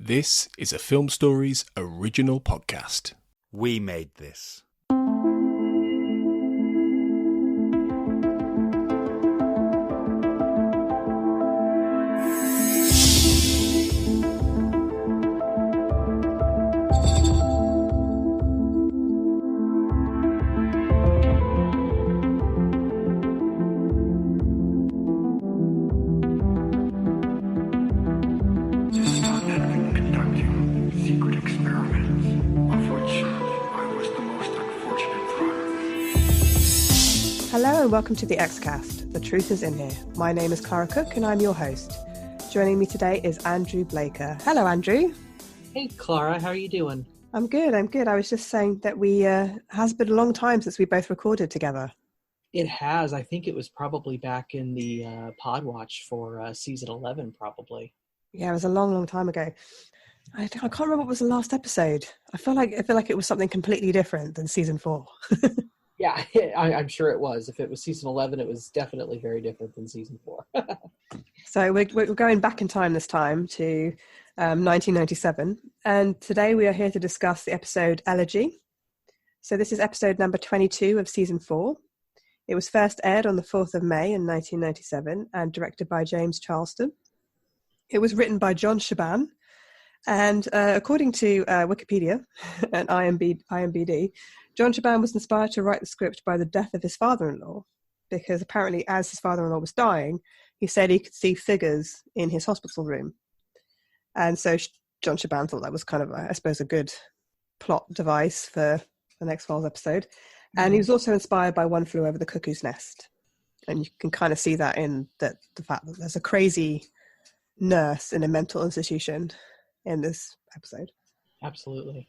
This is a Film Stories original podcast. We made this. Hello and welcome to the Xcast. The truth is in here. My name is Clara Cook and I'm your host. Joining me today is Andrew Blaker. Hello, Andrew. Hey, Clara. How are you doing? I'm good. I was just saying that has been a long time since we both recorded together. It has. I think it was probably back in the pod watch for season 11, probably. Yeah, it was a long, long time ago. I can't remember what was the last episode. I feel like it was something completely different than season 4. Yeah, I'm sure it was. If it was season 11, it was definitely very different than season 4. So we're going back in time this time to 1997. And today we are here to discuss the episode Elegy. So this is episode number 22 of season 4. It was first aired on the 4th of May in 1997 and directed by James Charleston. It was written by John Shaban. And according to Wikipedia and IMDb, John Shaban was inspired to write the script by the death of his father-in-law, because apparently as his father-in-law was dying, he said he could see figures in his hospital room. And so John Shaban thought that was kind of, I suppose, a good plot device for the X-Files episode. And he was also inspired by One Flew Over the Cuckoo's Nest. And you can kind of see that in the fact that there's a crazy nurse in a mental institution in this episode. Absolutely.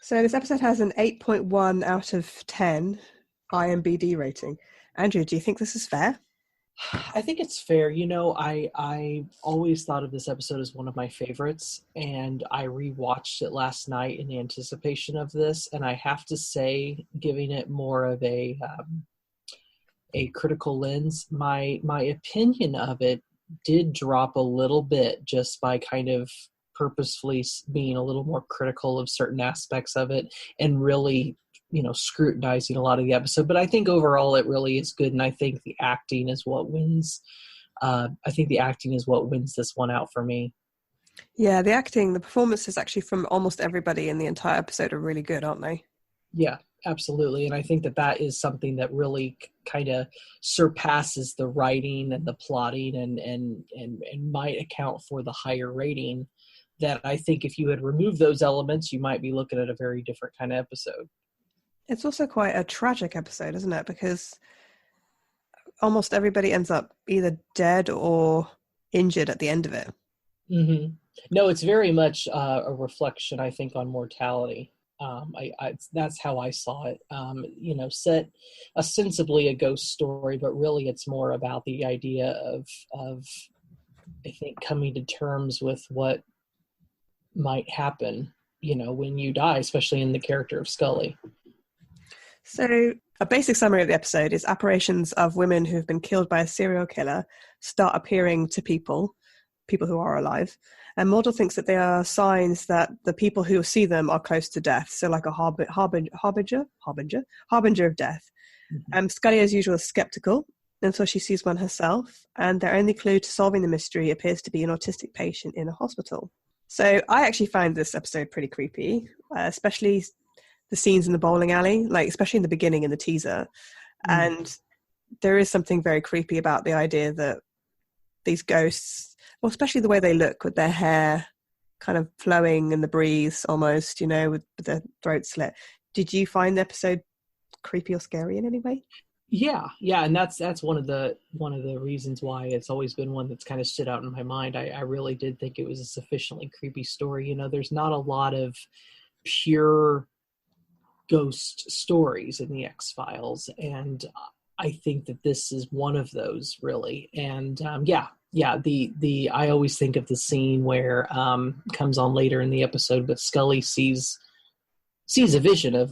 So this episode has an 8.1 out of 10 IMDb rating. Andrew, do you think this is fair? I think it's fair. You know, I always thought of this episode as one of my favorites, and I rewatched it last night in anticipation of this, and I have to say, giving it more of a critical lens, my opinion of it did drop a little bit just by kind of purposefully being a little more critical of certain aspects of it and really, scrutinizing a lot of the episode. But I think overall it really is good, and I think the acting is what wins. This one out for me. Yeah, the performances actually from almost everybody in the entire episode are really good, aren't they? Yeah, absolutely. And I think that is something that really kind of surpasses the writing and the plotting and might account for the higher rating. That I think if you had removed those elements, you might be looking at a very different kind of episode. It's also quite a tragic episode, isn't it? Because almost everybody ends up either dead or injured at the end of it. Mm-hmm. No, it's very much a reflection, I think, on mortality. That's how I saw it. Set ostensibly a ghost story, but really it's more about the idea of I think coming to terms with what might happen, when you die, especially in the character of Scully. So a basic summary of the episode is apparitions of women who've been killed by a serial killer start appearing to people who are alive. And Mordell thinks that they are signs that the people who see them are close to death. So like a harbinger of death. Mm-hmm. Scully, as usual, is skeptical until she sees one herself. And their only clue to solving the mystery appears to be an autistic patient in a hospital. So I actually find this episode pretty creepy, especially the scenes in the bowling alley, like especially in the beginning in the teaser. And there is something very creepy about the idea that these ghosts, well, especially the way they look with their hair kind of flowing in the breeze almost, with their throat slit. Did you find the episode creepy or scary in any way? Yeah, and that's one of the reasons why it's always been one that's kind of stood out in my mind. I really did think it was a sufficiently creepy story. There's not a lot of pure ghost stories in the X-Files, and I think that this is one of those, really. And I always think of the scene where comes on later in the episode, but Scully sees a vision of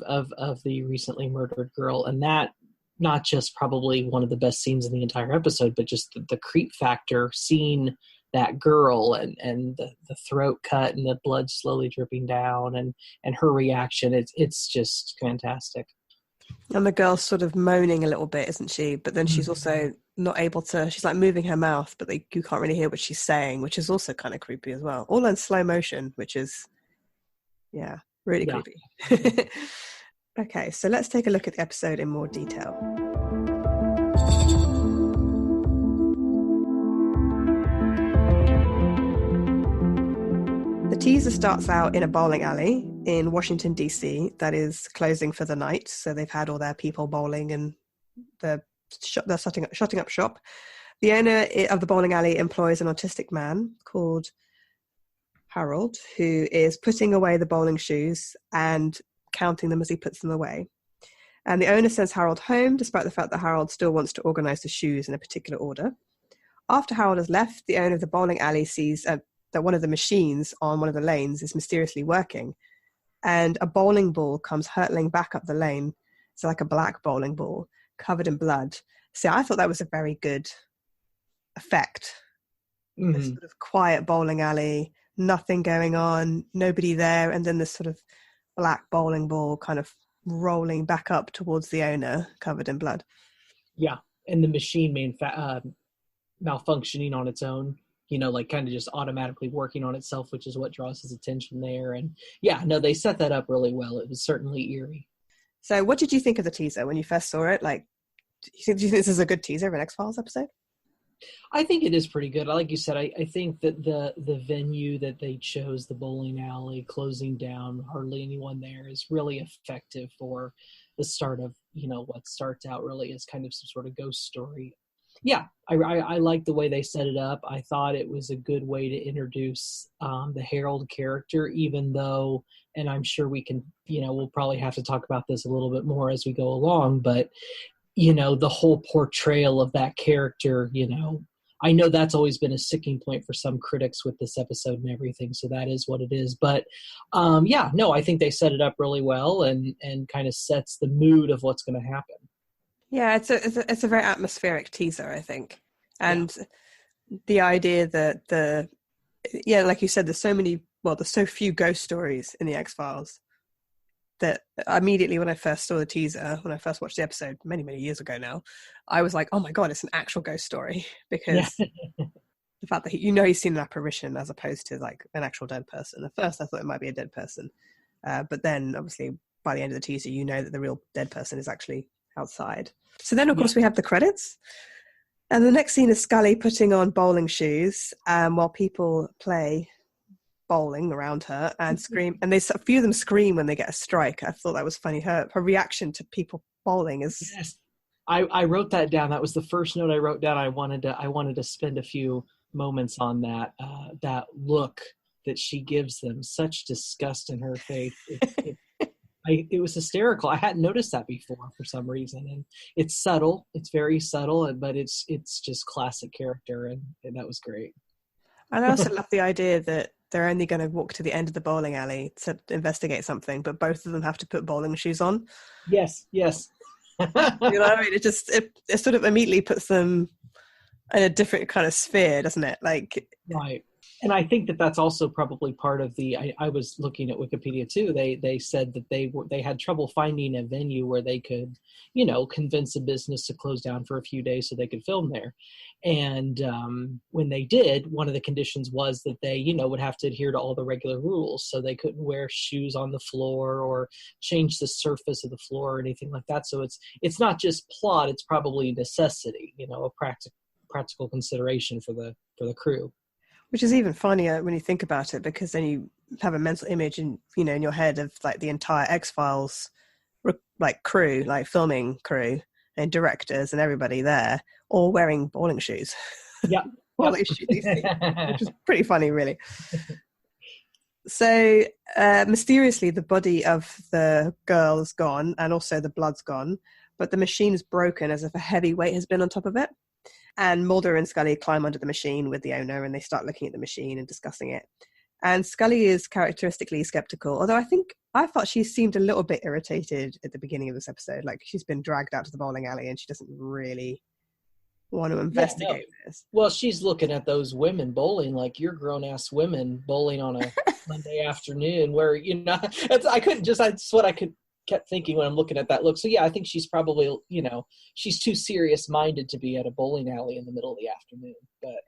the recently murdered girl, and that not just probably one of the best scenes in the entire episode, but just the creep factor, seeing that girl and the throat cut and the blood slowly dripping down and her reaction. It's just fantastic. And the girl's sort of moaning a little bit, isn't she? But then she's also not able to, she's like moving her mouth, but you can't really hear what she's saying, which is also kind of creepy as well. All in slow motion, which is, really creepy. Okay, so let's take a look at the episode in more detail. The teaser starts out in a bowling alley in Washington, D.C. that is closing for the night. So they've had all their people bowling and they're shutting up shop. The owner of the bowling alley employs an autistic man called Harold, who is putting away the bowling shoes and counting them as he puts them away. And the owner sends Harold home, despite the fact that Harold still wants to organise the shoes in a particular order. After Harold has left, the owner of the bowling alley sees that one of the machines on one of the lanes is mysteriously working, and a bowling ball comes hurtling back up the lane. It's like a black bowling ball covered in blood. So I thought that was a very good effect. Mm-hmm. This sort of quiet bowling alley, nothing going on, nobody there, and then this sort of black bowling ball kind of rolling back up towards the owner covered in blood. Yeah, and the machine malfunctioning on its own, like kind of just automatically working on itself, which is what draws his attention there. And they set that up really well. It was certainly eerie. So what did you think of the teaser when you first saw it? Like, do you think this is a good teaser of an X-Files episode? I think it is pretty good. Like you said, I think that the venue that they chose, the bowling alley, closing down, hardly anyone there, is really effective for the start of, what starts out really as kind of some sort of ghost story. Yeah, I like the way they set it up. I thought it was a good way to introduce the Harold character, even though, and I'm sure we can, we'll probably have to talk about this a little bit more as we go along, but, the whole portrayal of that character, I know that's always been a sticking point for some critics with this episode and everything, so that is what it is. But, I think they set it up really well and kind of sets the mood of what's going to happen. Yeah, it's a very atmospheric teaser, I think. And the idea that like you said, there's so few ghost stories in the X-Files that immediately when I first saw the teaser, when I first watched the episode many, many years ago now, I was like, oh my God, it's an actual ghost story. Because the fact that he's seen an apparition as opposed to like an actual dead person. At first I thought it might be a dead person. But then obviously by the end of the teaser, that the real dead person is actually outside. So then of course we have the credits, and the next scene is Scully putting on bowling shoes while people play bowling around her and scream, and a few of them scream when they get a strike. I thought that was funny. Her reaction to people bowling is I wrote that down. That was the first note I wrote down. I wanted to spend a few moments on that look that she gives them, such disgust in her face. It was hysterical. I hadn't noticed that before for some reason, and it's subtle. It's very subtle, but it's just classic character, and that was great. And I also love the idea that they're only going to walk to the end of the bowling alley to investigate something, but both of them have to put bowling shoes on. Yes. What I mean? It sort of immediately puts them in a different kind of sphere, doesn't it? Like, right. And I think that that's also probably part of I was looking at Wikipedia too. They said that they had trouble finding a venue where they could, convince a business to close down for a few days so they could film there. And when they did, one of the conditions was that they, would have to adhere to all the regular rules. So they couldn't wear shoes on the floor or change the surface of the floor or anything like that. So it's not just plot; it's probably necessity, a practical consideration for the crew. Which is even funnier when you think about it, because then you have a mental image in your head of like the entire X-Files like crew, like filming crew and directors and everybody there all wearing bowling shoes. Yeah. While they shoot these things, which is pretty funny, really. So mysteriously the body of the girl is gone and also the blood's gone, but the machine's broken as if a heavy weight has been on top of it. And Mulder and Scully climb under the machine with the owner, and they start looking at the machine and discussing it. And Scully is characteristically skeptical, although I thought she seemed a little bit irritated at the beginning of this episode. Like she's been dragged out to the bowling alley and she doesn't really want to investigate this. Well, she's looking at those women bowling like you're grown-ass women bowling on a Monday afternoon where, that's what I kept thinking when I'm looking at that look. So yeah, I think she's probably, she's too serious-minded to be at a bowling alley in the middle of the afternoon. But,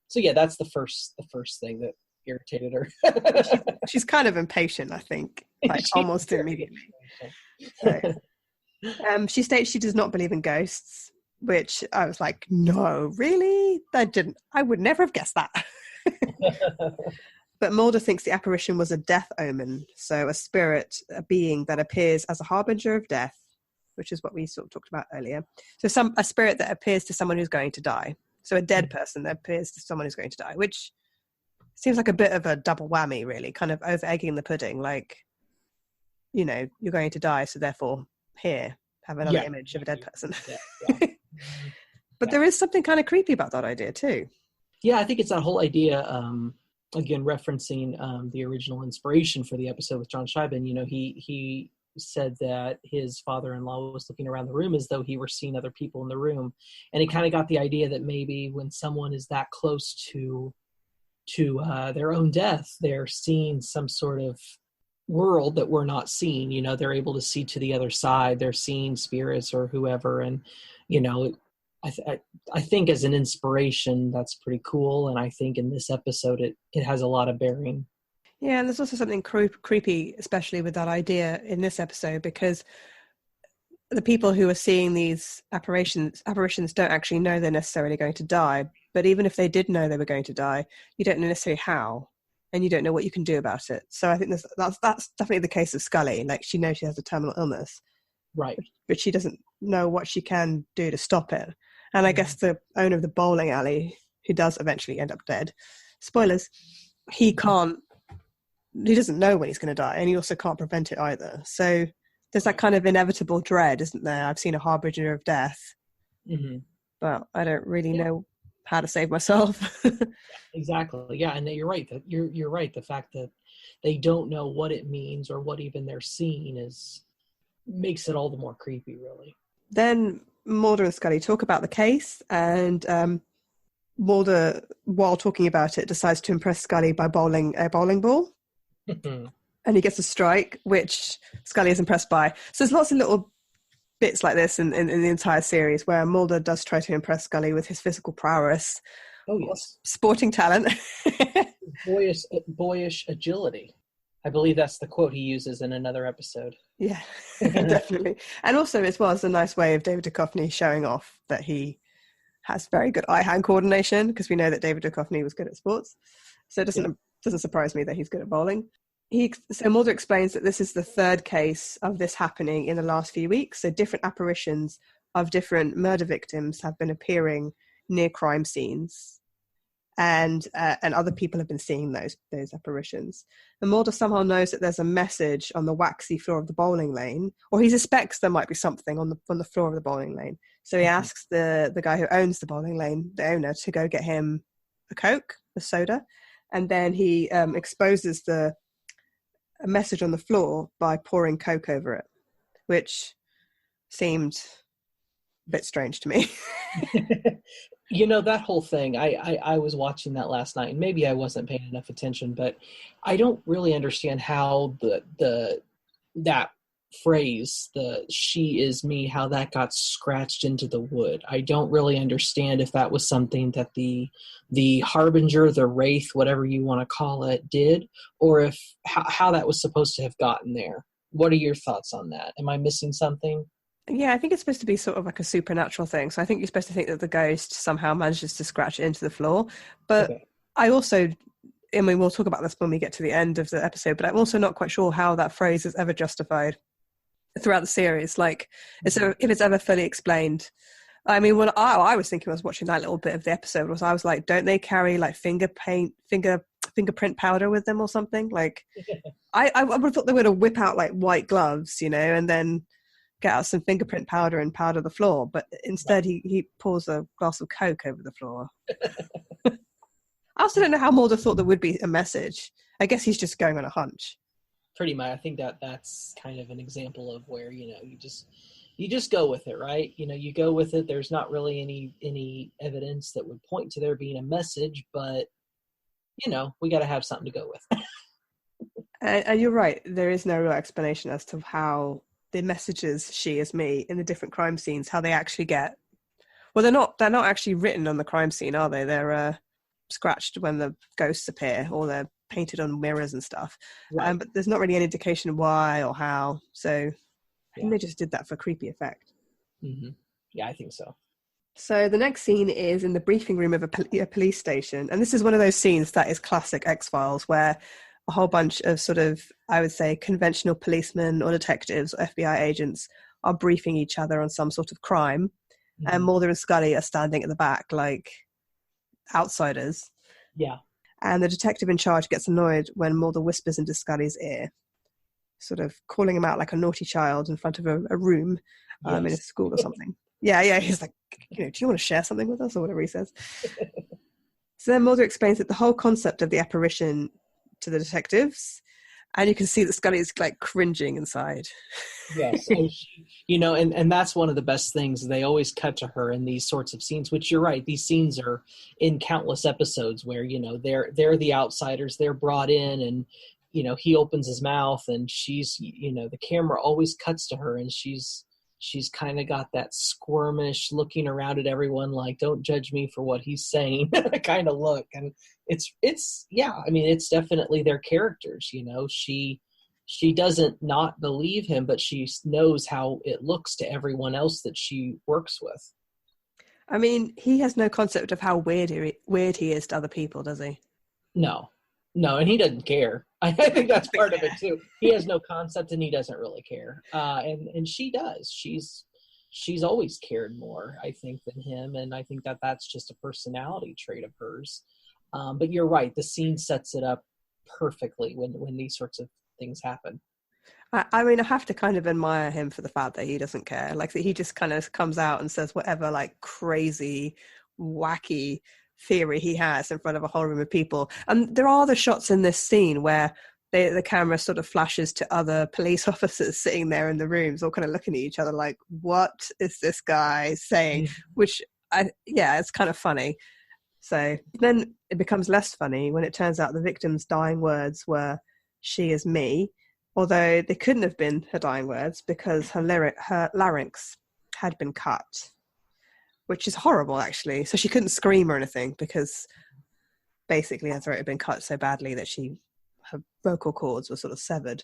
so yeah, that's the first thing that irritated her. she's kind of impatient, I think, like almost immediately. So, she states she does not believe in ghosts, which I was like, no, really? I would never have guessed that. But Mulder thinks the apparition was a death omen, so a spirit, a being that appears as a harbinger of death, which is what we sort of talked about earlier. So a spirit that appears to someone who's going to die. So a dead person that appears to someone who's going to die, which seems like a bit of a double whammy, really, kind of over-egging the pudding, like, you're going to die, so therefore, here, have another image of a dead person. Yeah. But there is something kind of creepy about that idea, too. Yeah, I think it's that whole idea, again, referencing the original inspiration for the episode with John Scheiben. He said that his father-in-law was looking around the room as though he were seeing other people in the room. And he kind of got the idea that maybe when someone is that close to their own death, they're seeing some sort of world that we're not seeing. They're able to see to the other side. They're seeing spirits or whoever. And, I think as an inspiration, that's pretty cool. And I think in this episode, it has a lot of bearing. Yeah, and there's also something creepy, especially with that idea in this episode, because the people who are seeing these apparitions don't actually know they're necessarily going to die. But even if they did know they were going to die, you don't know necessarily how, and you don't know what you can do about it. So I think that's definitely the case of Scully. Like, she knows she has a terminal illness, right? But she doesn't know what she can do to stop it. And I guess the owner of the bowling alley, who does eventually end up dead, spoilers, he doesn't know when he's going to die, and he also can't prevent it either. So there's that kind of inevitable dread, isn't there? I've seen a harbinger of death, but I don't really know how to save myself. Exactly. Yeah, and you're right. You're right. The fact that they don't know what it means or what even they're seeing makes it all the more creepy, really. Then Mulder and Scully talk about the case, and Mulder, while talking about it, decides to impress Scully by bowling a bowling ball. And he gets a strike, which Scully is impressed by. So there's lots of little bits like this in the entire series where Mulder does try to impress Scully with his physical prowess. Oh, yes. Sporting talent. Boyish agility. I believe that's the quote he uses in another episode. Yeah, definitely. And also, as well, it's a nice way of David Duchovny showing off that he has very good eye-hand coordination, because we know that David Duchovny was good at sports. So it doesn't surprise me that he's good at bowling. So Mulder explains that this is the third case of this happening in the last few weeks. So different apparitions of different murder victims have been appearing near crime scenes. And other people have been seeing those apparitions. And Mulder somehow knows that there's a message on the waxy floor of the bowling lane, or he suspects there might be something on the floor of the bowling lane. So he asks the guy who owns the bowling lane, the owner, to go get him a Coke, a soda, and then he exposes a message on the floor by pouring Coke over it, which seemed a bit strange to me. That whole thing, I was watching that last night, and maybe I wasn't paying enough attention, but I don't really understand how that phrase, the "she is me," how that got scratched into the wood. I don't really understand if that was something that the harbinger, the wraith, whatever you want to call it, did, or how that was supposed to have gotten there. What are your thoughts on that? Am I missing something? Yeah, I think it's supposed to be sort of like a supernatural thing. So I think you're supposed to think that the ghost somehow manages to scratch it into the floor. But okay. We'll talk about this when we get to the end of the episode, but I'm also not quite sure how that phrase is ever justified throughout the series. Like, so if it's ever fully explained. I mean, what I was thinking when I was watching that little bit of the episode was, I was like, don't they carry like fingerprint powder with them or something? Like, I would have thought they would have whip out like white gloves, and then get out some fingerprint powder and powder the floor, but instead he pours a glass of Coke over the floor. I also don't know how Mulder thought there would be a message. I guess he's just going on a hunch. Pretty much. I think that's kind of an example of where, you you just go with it, right? You go with it. There's not really any evidence that would point to there being a message, but we got to have something to go with. And you're right. There is no real explanation as to how the messages "she is me" in the different crime scenes, how they actually get. Well, they're not actually written on the crime scene, are they? They're scratched when the ghosts appear, or they're painted on mirrors and stuff. Right. But there's not really any indication of why or how. So I think they just did that for creepy effect. Mm-hmm. Yeah, I think so. So the next scene is in the briefing room of a police station. And this is one of those scenes that is classic X-Files, where a whole bunch of sort of, I would say, conventional policemen or detectives or FBI agents are briefing each other on some sort of crime. Mm-hmm. And Mulder and Scully are standing at the back like outsiders. Yeah. And the detective in charge gets annoyed when Mulder whispers into Scully's ear, sort of calling him out like a naughty child in front of a room in a school or something. Yeah. He's like, do you want to share something with us, or whatever he says? So then Mulder explains that the whole concept of the apparition to the detectives, and you can see that Scully is like cringing inside. Yes. And that's one of the best things. They always cut to her in these sorts of scenes, which you're right. These scenes are in countless episodes where, they're the outsiders, they're brought in, and, he opens his mouth and she's, the camera always cuts to her, and she's kind of got that squirmish looking around at everyone like, don't judge me for what he's saying kind of look. And it's definitely their characters. She doesn't not believe him, but she knows how it looks to everyone else that she works with. I mean, he has no concept of how weird he is to other people, does he? No, and he doesn't care. I think that's part of it too. He has no concept, and he doesn't really care. And she does. She's always cared more, I think, than him, and I think that's just a personality trait of hers. But you're right. The scene sets it up perfectly when these sorts of things happen. I mean, I have to kind of admire him for the fact that he doesn't care. Like, that he just kind of comes out and says whatever, like, crazy, wacky theory he has in front of a whole room of people. And there are the shots in this scene where the camera sort of flashes to other police officers sitting there in the rooms, all kind of looking at each other like, what is this guy saying? Which, it's kind of funny. So then it becomes less funny when it turns out the victim's dying words were, "She is me," although they couldn't have been her dying words because her larynx had been cut, which is horrible, actually. So she couldn't scream or anything because basically her throat had been cut so badly that her vocal cords were sort of severed.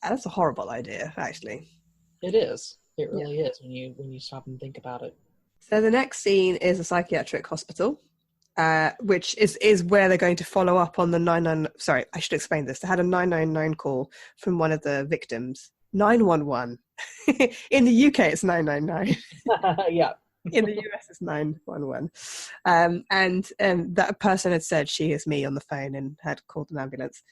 And that's a horrible idea, actually. It is. It really is when you stop and think about it. So the next scene is a psychiatric hospital. Which is where they're going to follow up on the 999. Sorry, I should explain this. They had a 999 call from one of the victims. 911. In the UK, it's 999. Yeah. In the US, it's 911. And that person had said, "She is me," on the phone and had called an ambulance.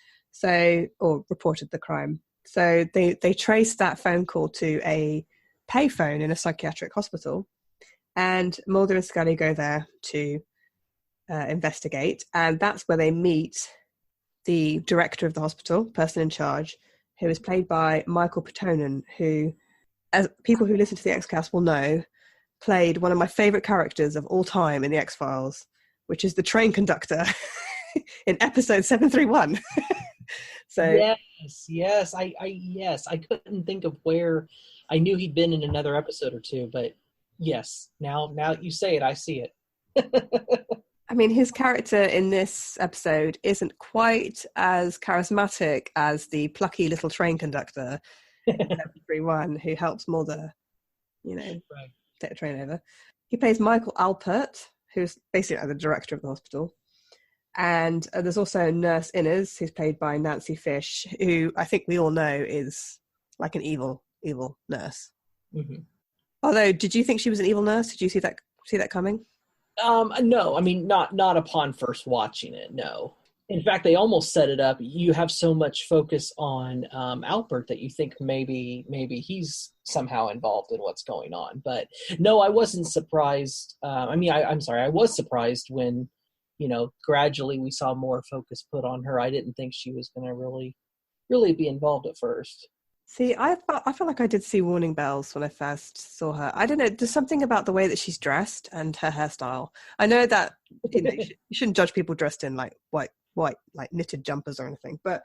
Or reported the crime. So they traced that phone call to a payphone in a psychiatric hospital. And Mulder and Scully go there to investigate, and that's where they meet the director of the hospital, person in charge, who is played by Michael Patron, who, as people who listen to the X-Cast will know, played one of my favourite characters of all time in the X-Files, which is the train conductor in episode 731. So yes, I couldn't think of where. I knew he'd been in another episode or two, but yes, now you say it, I see it. I mean, his character in this episode isn't quite as charismatic as the plucky little train conductor in 731 who helps Mulder, take the train over. He plays Michael Alpert, who's basically the director of the hospital. And there's also Nurse Innes, who's played by Nancy Fish, who I think we all know is like an evil nurse. Mm-hmm. Although, did you think she was an evil nurse? Did you see that coming? No, I mean, not upon first watching it, no. In fact, they almost set it up. You have so much focus on Alpert that you think maybe he's somehow involved in what's going on. But no, I wasn't surprised. I'm sorry, I was surprised when, gradually we saw more focus put on her. I didn't think she was going to really be involved at first. See, I felt like I did see warning bells when I first saw her. I don't know, there's something about the way that she's dressed and her hairstyle. I know that you shouldn't judge people dressed in like white like knitted jumpers or anything, but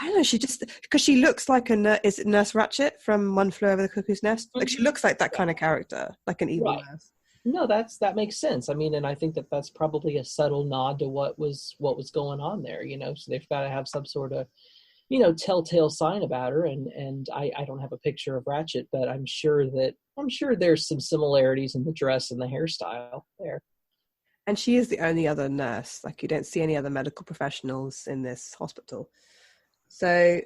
I don't know, she just, because she looks like is it Nurse Ratched from One Flew Over the Cuckoo's Nest? Like she looks like that kind of character, like an evil nurse. No, that makes sense. I mean, and I think that's probably a subtle nod to what was going on there, so they've got to have some sort of telltale sign about her, and I don't have a picture of Ratched, but I'm sure there's some similarities in the dress and the hairstyle there. And she is the only other nurse. Like, you don't see any other medical professionals in this hospital. So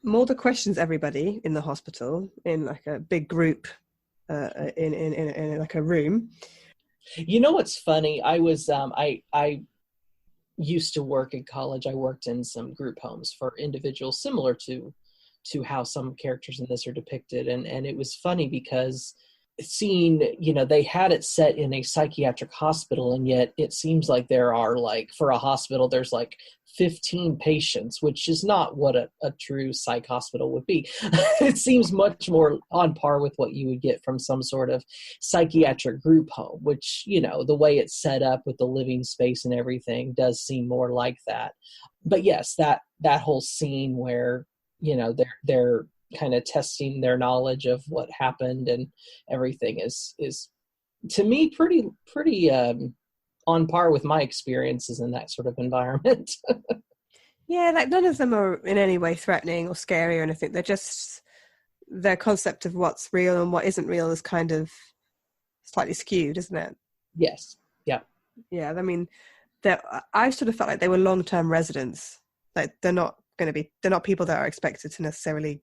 Mulder questions everybody in the hospital in like a big group, in like a room. You know what's funny? I was I used to work in college. I worked in some group homes for individuals, similar to how some characters in this are depicted, and it was funny because seeing, they had it set in a psychiatric hospital, and yet it seems like there are, like, for a hospital, there's like 15 patients, which is not what a true psych hospital would be. It seems much more on par with what you would get from some sort of psychiatric group home, which, the way it's set up with the living space and everything does seem more like that. But yes, that whole scene where, they're kind of testing their knowledge of what happened and everything is to me pretty on par with my experiences in that sort of environment. Yeah, like none of them are in any way threatening or scary or anything. They're just, their concept of what's real and what isn't real is kind of slightly skewed, isn't it? Yes. Yeah. Yeah, I mean, I sort of felt like they were long-term residents. Like they're not people that are expected to necessarily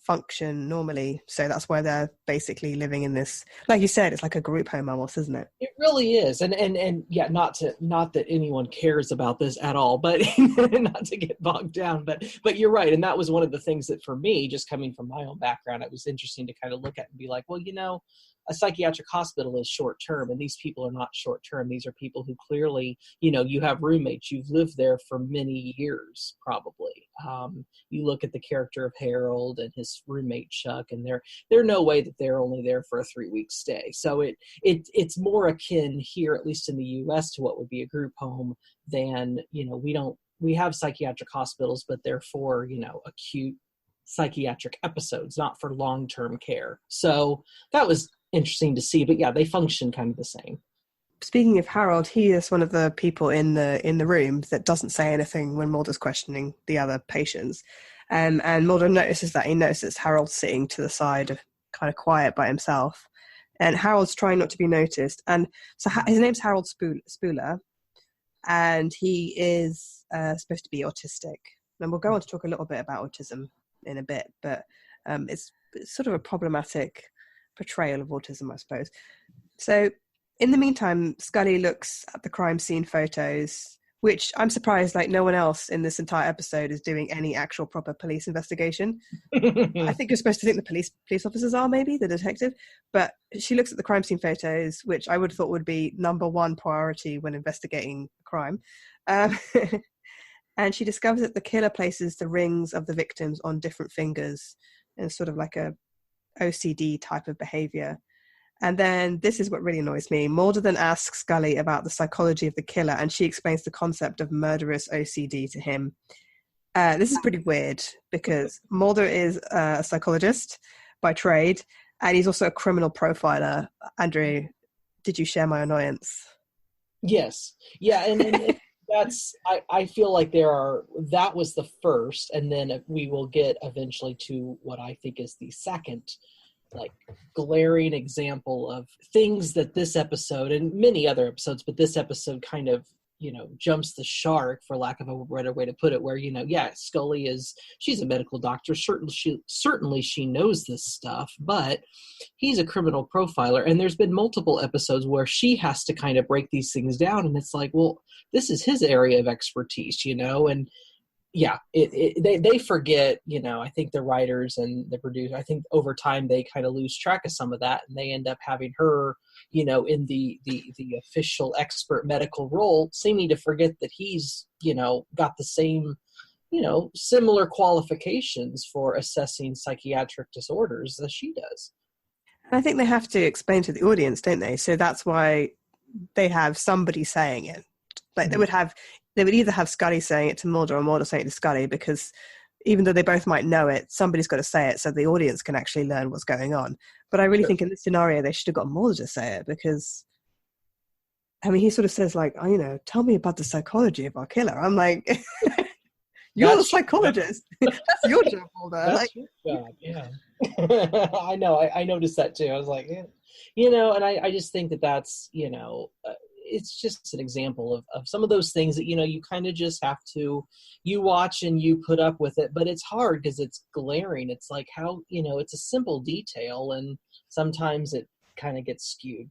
function normally, so that's why they're basically living in this, like you said, it's like a group home almost, isn't it? It really is. And yeah, not that anyone cares about this at all, but not to get bogged down, but you're right. And that was one of the things that, for me, just coming from my own background, it was interesting to kind of look at and be like, well, a psychiatric hospital is short term, and these people are not short term. These are people who clearly, you have roommates, you've lived there for many years, probably. You look at the character of Harold and his roommate Chuck, and they're no way that they're only there for a 3-week stay. So it's more akin here, at least in the U.S., to what would be a group home than, we have psychiatric hospitals, but they're for, acute psychiatric episodes, not for long-term care. So that was interesting to see, but yeah, they function kind of the same. Speaking of Harold, he is one of the people in the room that doesn't say anything when Mulder's questioning the other patients. And Mulder notices that. He notices Harold sitting to the side, kind of quiet by himself. And Harold's trying not to be noticed. And so his name's Harold Spooler, and he is supposed to be autistic. And we'll go on to talk a little bit about autism in a bit, but it's sort of a problematic portrayal of autism, I suppose. So in the meantime, Scully looks at the crime scene photos, which I'm surprised like no one else in this entire episode is doing any actual proper police investigation. I think you're supposed to think the police officers are, maybe the detective, but she looks at the crime scene photos, which I would have thought would be number one priority when investigating a crime. And she discovers that the killer places the rings of the victims on different fingers in sort of like a OCD type of behavior. And then this is what really annoys me. Mulder then asks Scully about the psychology of the killer, and she explains the concept of murderous OCD to him. This is pretty weird because Mulder is a psychologist by trade, and he's also a criminal profiler. Andrew, did you share my annoyance? Yes. Yeah, and that's, I feel like that was the first, and then we will get eventually to what I think is the second, like, glaring example of things that this episode, and many other episodes, but this episode kind of, jumps the shark, for lack of a better way to put it, where, Scully she's a medical doctor. Certainly she knows this stuff, but he's a criminal profiler. And there's been multiple episodes where she has to kind of break these things down. And it's like, well, this is his area of expertise, and yeah, they forget, I think the writers and the producer, I think over time they kind of lose track of some of that, and they end up having her, in the official expert medical role, seeming to forget that he's, got the same, similar qualifications for assessing psychiatric disorders as she does. And I think they have to explain to the audience, don't they? So that's why they have somebody saying it. Like they would either have Scully saying it to Mulder or Mulder saying it to Scully, because even though they both might know it, somebody's got to say it so the audience can actually learn what's going on. But I really think in this scenario, they should have got Mulder to say it, because, I mean, he sort of says like, tell me about the psychology of our killer. I'm like, you're the psychologist. That's your job, Mulder. That's your job, yeah. I know. I noticed that too. I was like, and I just think that's, it's just an example of some of those things that, you kind of just have to, you watch and you put up with it, but it's hard because it's glaring. It's like how, it's a simple detail and sometimes it kind of gets skewed.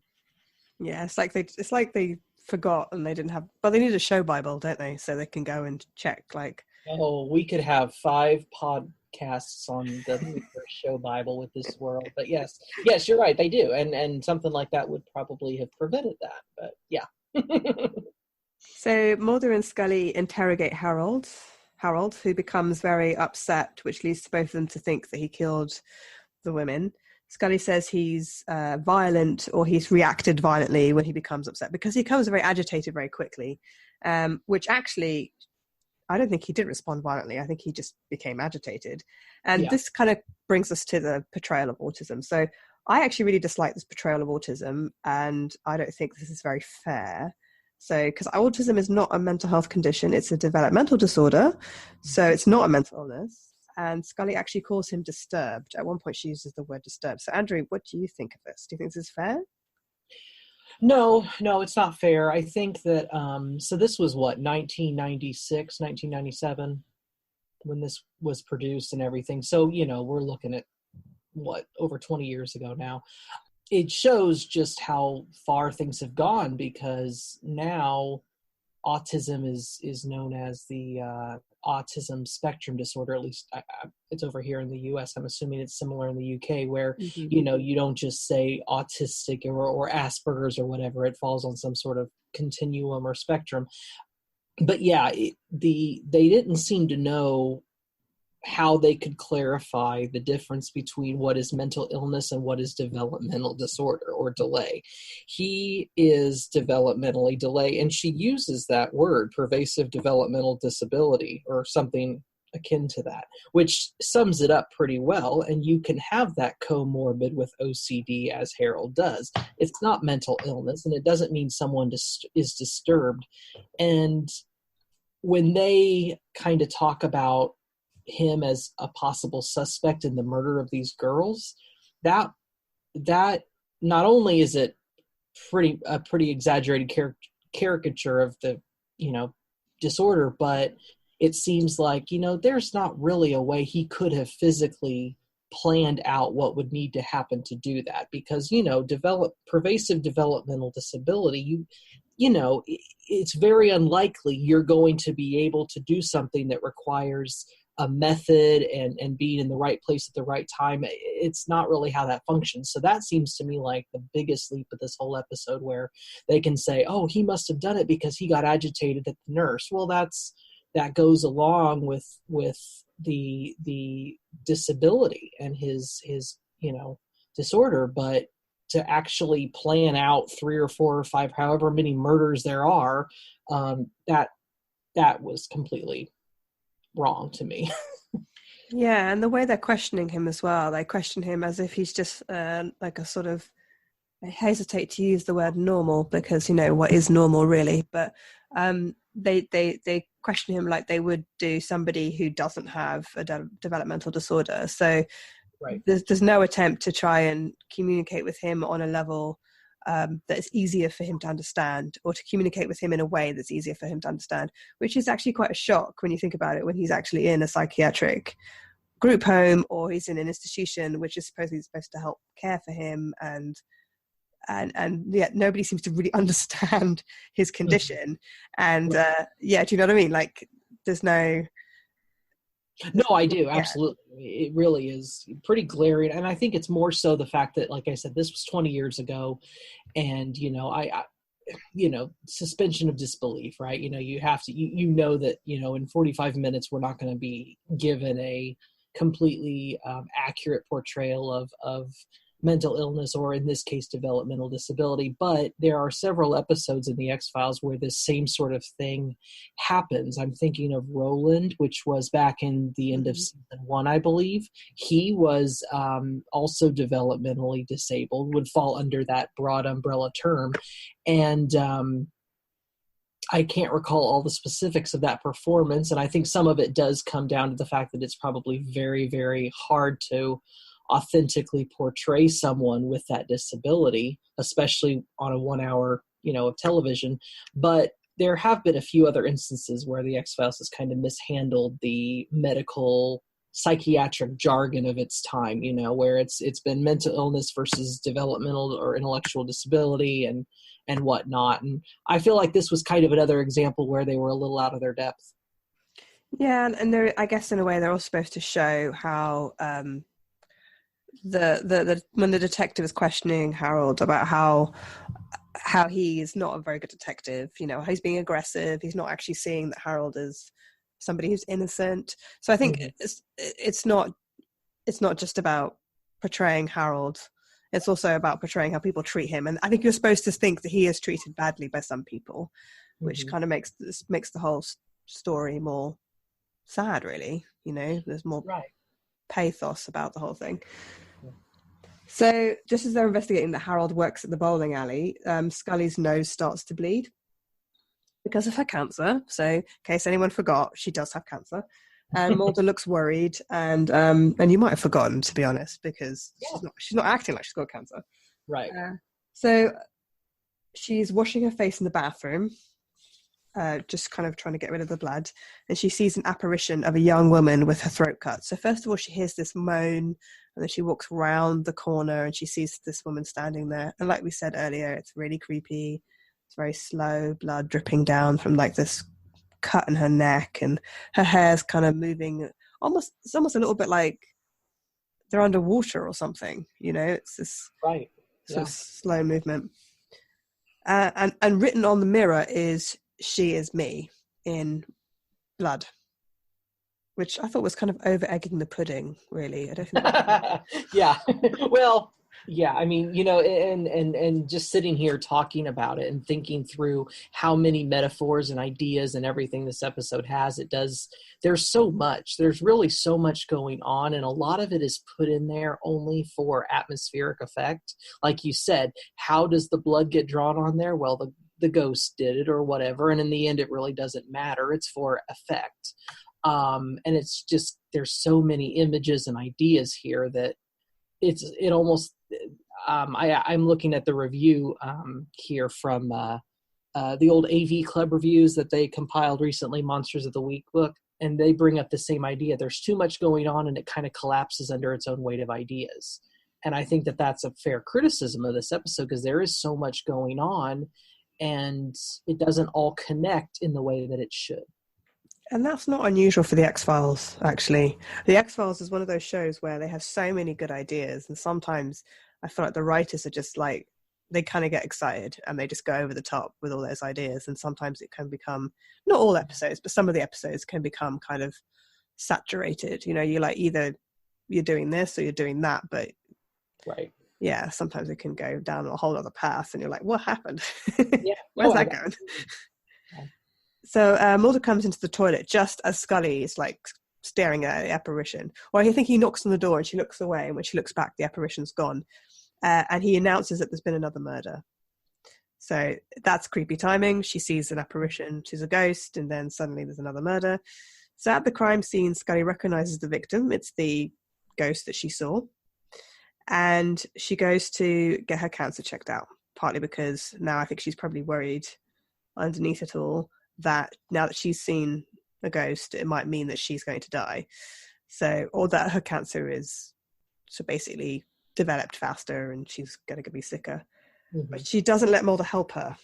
Yeah. It's like they forgot and they didn't have, but they need a show Bible, don't they? So they can go and check like. Oh, we could have 5 podcasts on the show Bible with this world, but yes, you're right. They do. And something like that would probably have prevented that, but yeah. So Mulder and Scully interrogate Harold, who becomes very upset, which leads to both of them to think that he killed the women. Scully says he's violent, or he's reacted violently when he becomes upset, because he becomes very agitated very quickly, which actually, I don't think he did respond violently. I think he just became agitated. And this kind of brings us to the portrayal of autism. So I actually really dislike this portrayal of autism, and I don't think this is very fair. So, because autism is not a mental health condition, it's a developmental disorder. So it's not a mental illness. And Scully actually calls him disturbed. At one point she uses the word disturbed. So Andrew, what do you think of this? Do you think this is fair? No, it's not fair. I think that, so this was 1996, 1997, when this was produced and everything. So, we're looking at over 20 years ago now. It shows just how far things have gone, because now autism is known as the autism spectrum disorder. At least it's over here in the US. I'm assuming it's similar in the UK, where you don't just say autistic or Asperger's or whatever. It falls on some sort of continuum or spectrum. But yeah, they didn't seem to know how they could clarify the difference between what is mental illness and what is developmental disorder or delay. He is developmentally delayed, and she uses that word, pervasive developmental disability, or something akin to that, which sums it up pretty well. And you can have that comorbid with OCD, as Harold does. It's not mental illness, and it doesn't mean someone is disturbed. And when they kind of talk about him as a possible suspect in the murder of these girls, that not only is it a pretty exaggerated caricature of the disorder, but it seems like there's not really a way he could have physically planned out what would need to happen to do that, because pervasive developmental disability, it's very unlikely you're going to be able to do something that requires a method and being in the right place at the right time. It's not really how that functions. So that seems to me like the biggest leap of this whole episode, where they can say, oh, he must have done it because he got agitated at the nurse. Well, that goes along with the disability and his disorder, but to actually plan out 3 or 4 or 5, however many murders there are, that was completely wrong to me. Yeah, and the way they're questioning him as well, they question him as if he's just like a sort of, I hesitate to use the word normal, because what is normal really, but they question him like they would do somebody who doesn't have a developmental disorder. So right. There's no attempt to try and communicate with him on a level that is easier for him to understand, or to communicate with him in a way that's easier for him to understand, which is actually quite a shock when you think about it, when he's actually in a psychiatric group home, or he's in an institution which is supposed to help care for him, and yet nobody seems to really understand his condition. And do you know what I mean? Like there's no... No, I do. Absolutely. Yeah. It really is pretty glaring. And I think it's more so the fact that, like I said, this was 20 years ago. And, suspension of disbelief, right? You have to, know that, in 45 minutes, we're not going to be given a completely accurate portrayal of mental illness, or in this case, developmental disability. But there are several episodes in the X-Files where this same sort of thing happens. I'm thinking of Roland, which was back in the end of season 1, I believe. He was also developmentally disabled, would fall under that broad umbrella term. And I can't recall all the specifics of that performance. And I think some of it does come down to the fact that it's probably very, very hard to authentically portray someone with that disability, especially on a 1 hour, of television. But there have been a few other instances where the X-Files has kind of mishandled the medical psychiatric jargon of its time, where it's been mental illness versus developmental or intellectual disability and whatnot. And I feel like this was kind of another example where they were a little out of their depth. Yeah, and they're, I guess in a way they're all supposed to show how the when the detective is questioning Harold about how he is not a very good detective, he's being aggressive, he's not actually seeing that Harold is somebody who's innocent. So I think it's not just about portraying Harold, it's also about portraying how people treat him. And I think you're supposed to think that he is treated badly by some people, which kind of makes the whole story more sad, really. There's more pathos about the whole thing. So just as they're investigating that Harold works at the bowling alley, Scully's nose starts to bleed because of her cancer. So in case anyone forgot, she does have cancer. And Mulder looks worried, and you might have forgotten, to be honest, because she's not acting like she's got cancer. Right. So she's washing her face in the bathroom, just kind of trying to get rid of the blood, and she sees an apparition of a young woman with her throat cut. So first of all, she hears this moan, and then she walks round the corner and she sees this woman standing there. And like we said earlier, it's really creepy. It's very slow, blood dripping down from like this cut in her neck, and her hair's kind of moving. It's almost a little bit like they're underwater or something. It's this sort of slow movement. And written on the mirror is "She is me" in blood, which I thought was kind of over egging the pudding, really. I don't think Yeah. Well, yeah, I mean, and just sitting here talking about it and thinking through how many metaphors and ideas and everything this episode has, there's so much. There's really so much going on, and a lot of it is put in there only for atmospheric effect. Like you said, how does the blood get drawn on there? Well, the ghost did it or whatever, and in the end, it really doesn't matter. It's for effect. And it's just, there's so many images and ideas here that it almost, I'm looking at the review here from the old AV Club reviews that they compiled recently, Monsters of the Week book, and they bring up the same idea. There's too much going on and it kind of collapses under its own weight of ideas. And I think that that's a fair criticism of this episode, because there is so much going on and it doesn't all connect in the way that it should. And that's not unusual for the X-Files, actually. The X-Files is one of those shows where they have so many good ideas, and sometimes I feel like the writers are just like, they kind of get excited and they just go over the top with all those ideas, and sometimes it can become, not all episodes, but some of the episodes can become kind of saturated. You're like, either you're doing this or you're doing that, but yeah, sometimes it can go down a whole other path and you're like, what happened? Yeah. Where's that going? So Mulder comes into the toilet just as Scully is like staring at the apparition. Or I think he knocks on the door and she looks away, and when she looks back, the apparition's gone. And he announces that there's been another murder. So that's creepy timing. She sees an apparition, she's a ghost, and then suddenly there's another murder. So at the crime scene, Scully recognizes the victim. It's the ghost that she saw. And she goes to get her cancer checked out, partly because now I think she's probably worried underneath it all that now that she's seen a ghost, it might mean that she's going to die. So, or that her cancer is so basically developed faster and she's going to be sicker. Mm-hmm. But she doesn't let Mulder help her.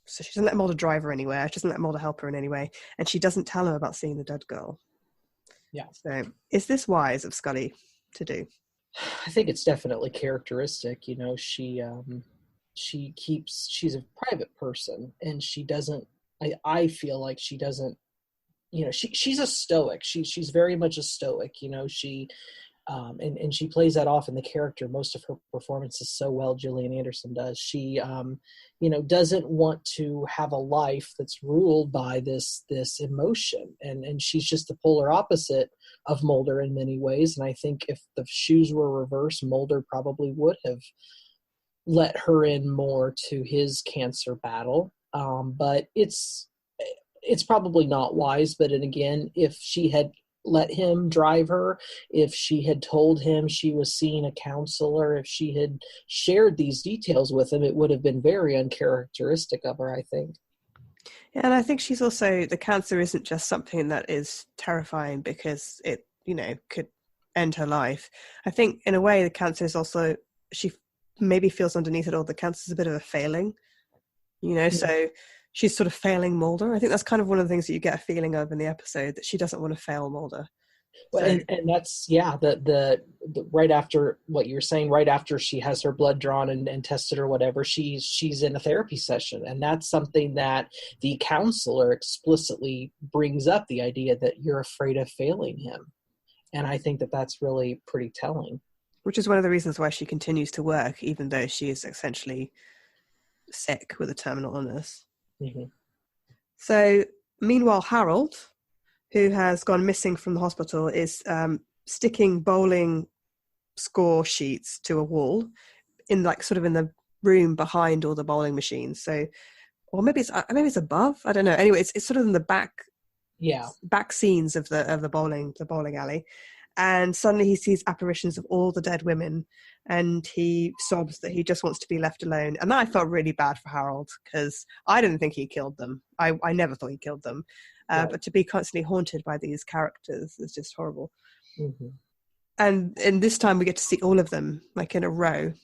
So she doesn't let Mulder drive her anywhere. She doesn't let Mulder help her in any way. And she doesn't tell her about seeing the dead girl. Yeah. So is this wise of Scully to do? I think it's definitely characteristic. She she's a private person, and she doesn't, I feel like she doesn't, she's a stoic. She's very much a stoic, she, and she plays that off in the character. Most of her performances so well, Gillian Anderson does. She, doesn't want to have a life that's ruled by this emotion. And she's just the polar opposite of Mulder in many ways. And I think if the shoes were reversed, Mulder probably would have let her in more to his cancer battle. But it's probably not wise. But then again, if she had let him drive her, if she had told him she was seeing a counselor, if she had shared these details with him, it would have been very uncharacteristic of her, I think. Yeah, and I think she's also, the cancer isn't just something that is terrifying because it, could end her life. I think in a way the cancer is also, she maybe feels underneath it all, the cancer is a bit of a failing, so she's sort of failing Mulder. I think that's kind of one of the things that you get a feeling of in the episode, that she doesn't want to fail Mulder. Well, and that's, the right after what you were saying, right after she has her blood drawn and tested or whatever, she's in a therapy session. And that's something that the counselor explicitly brings up, the idea that you're afraid of failing him. And I think that that's really pretty telling. Which is one of the reasons why she continues to work, even though she is essentially sick with a terminal illness. Mm-hmm. So meanwhile, Harold, who has gone missing from the hospital, is sticking bowling score sheets to a wall in the room behind all the bowling machines. So, or maybe it's above. I don't know. Anyway, it's sort of in the back scenes of the bowling alley. And suddenly he sees apparitions of all the dead women, and he sobs that he just wants to be left alone. And I felt really bad for Harold, because I didn't think he killed them. I never thought he killed them. Right. But to be constantly haunted by these characters is just horrible. Mm-hmm. And this time we get to see all of them, in a row.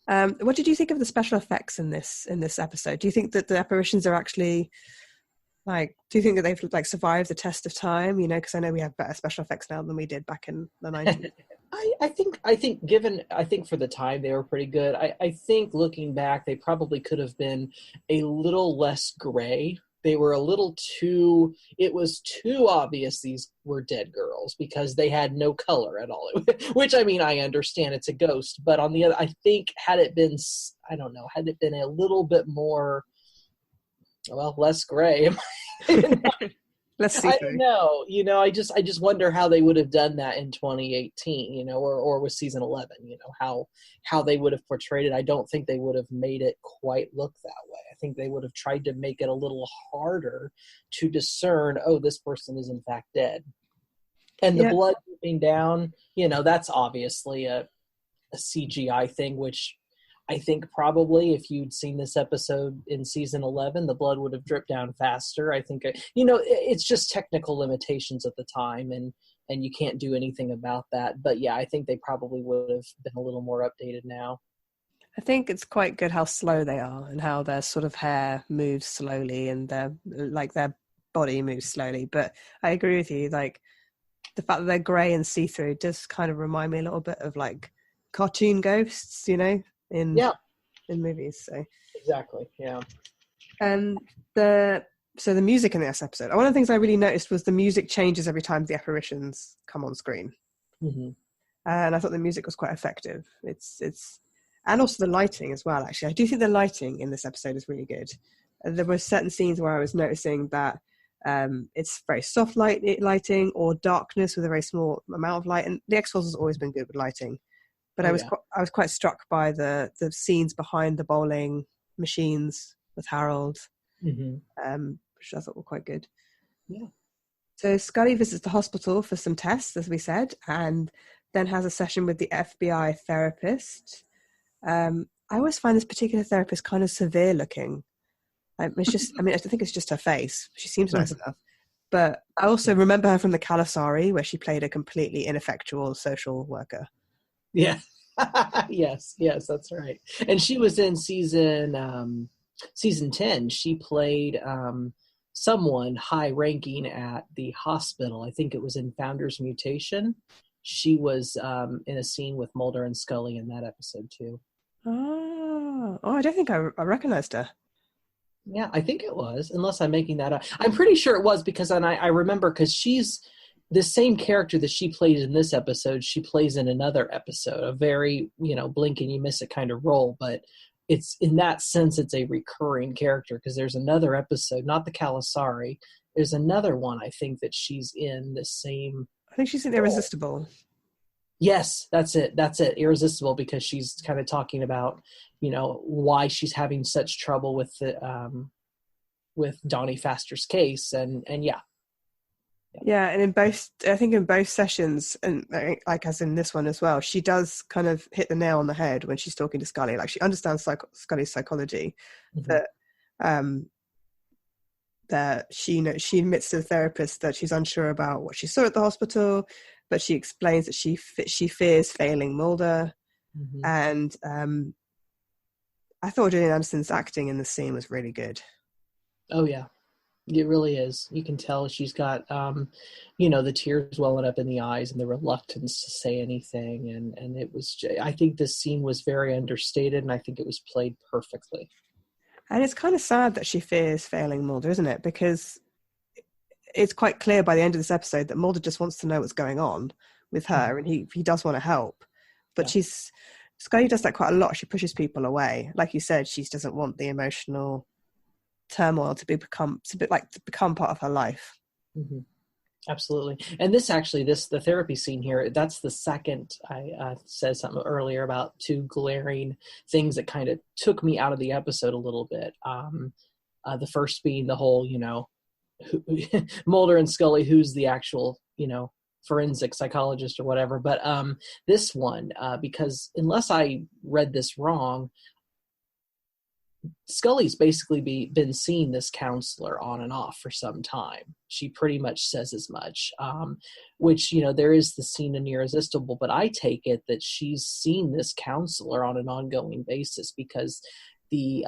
What did you think of the special effects in this episode? Do you think that the apparitions are actually... do you think that they've survived the test of time? Because I know we have better special effects now than we did back in the 90s. I think for the time they were pretty good. I think looking back, they probably could have been a little less gray. They were a little too, it was too obvious these were dead girls because they had no color at all. Which, I understand it's a ghost, but on the other, I think had it been a little bit more, less gray. Let's see. I don't know. I just wonder how they would have done that in 2018, or with season 11, how they would have portrayed it. I don't think they would have made it quite look that way. I think they would have tried to make it a little harder to discern, this person is in fact dead. And the blood dripping down, that's obviously a CGI thing, which I think probably if you'd seen this episode in season 11, the blood would have dripped down faster. I think, it's just technical limitations at the time, and you can't do anything about that. But yeah, I think they probably would have been a little more updated now. I think it's quite good how slow they are and how their sort of hair moves slowly and their body moves slowly. But I agree with you, the fact that they're grey and see-through does kind of remind me a little bit of cartoon ghosts, in movies. So exactly, yeah. And the music in this episode, one of the things I really noticed was the music changes every time the apparitions come on screen. Mm-hmm. And I thought the music was quite effective. It's and also the lighting as well. Actually, I do think the lighting in this episode is really good. There were certain scenes where I was noticing that it's very soft lighting or darkness with a very small amount of light. And the X-Files has always been good with lighting. But I was quite struck by the scenes behind the bowling machines with Harold, mm-hmm. Which I thought were quite good. Yeah. So Scully visits the hospital for some tests, as we said, and then has a session with the FBI therapist. I always find this particular therapist kind of severe looking. It's just, I think it's just her face. She seems nice enough. But I also remember her from the Calasari, where she played a completely ineffectual social worker. Yeah. yes, that's right. And she was in season 10. She played someone high ranking at the hospital. I think it was in Founder's Mutation. She was in a scene with Mulder and Scully in that episode too. Oh, Oh, I don't think I recognized her. Yeah, I think it was, unless I'm making that up. I'm pretty sure it was because I remember because she's the same character that she played in this episode. She plays in another episode, a very, blink and you miss it kind of role. But it's in that sense, it's a recurring character because there's another episode, not the Calasari. There's another one I think that she's in the same. I think she's in role. Irresistible. Yes, that's it. Irresistible, because she's kind of talking about, why she's having such trouble with the with Donnie Faster's case, and yeah. Yeah, and in both sessions, and like as in this one as well, she does kind of hit the nail on the head when she's talking to Scully. Like she understands Scully's psychology, that she admits to the therapist that she's unsure about what she saw at the hospital, but she explains that she fears failing Mulder, and I thought Gillian Anderson's acting in the scene was really good. Oh yeah, it really is. You can tell she's got the tears welling up in the eyes and the reluctance to say anything, and it was. I think this scene was very understated, and I think it was played perfectly. And it's kind of sad that she fears failing Mulder, isn't it? Because it's quite clear by the end of this episode that Mulder just wants to know what's going on with her, and he does want to help. But Scully does that quite a lot. She pushes people away. Like you said, she doesn't want the emotional turmoil to become part of her life. Mm-hmm. Absolutely. And the therapy scene here, that's the second. I said something earlier about two glaring things that kind of took me out of the episode a little bit. The first being the whole, Mulder and Scully, who's the actual, forensic psychologist or whatever. But this one, because unless I read this wrong, Scully's basically been seeing this counselor on and off for some time. She pretty much says as much, which, there is the scene in Irresistible, but I take it that she's seen this counselor on an ongoing basis because the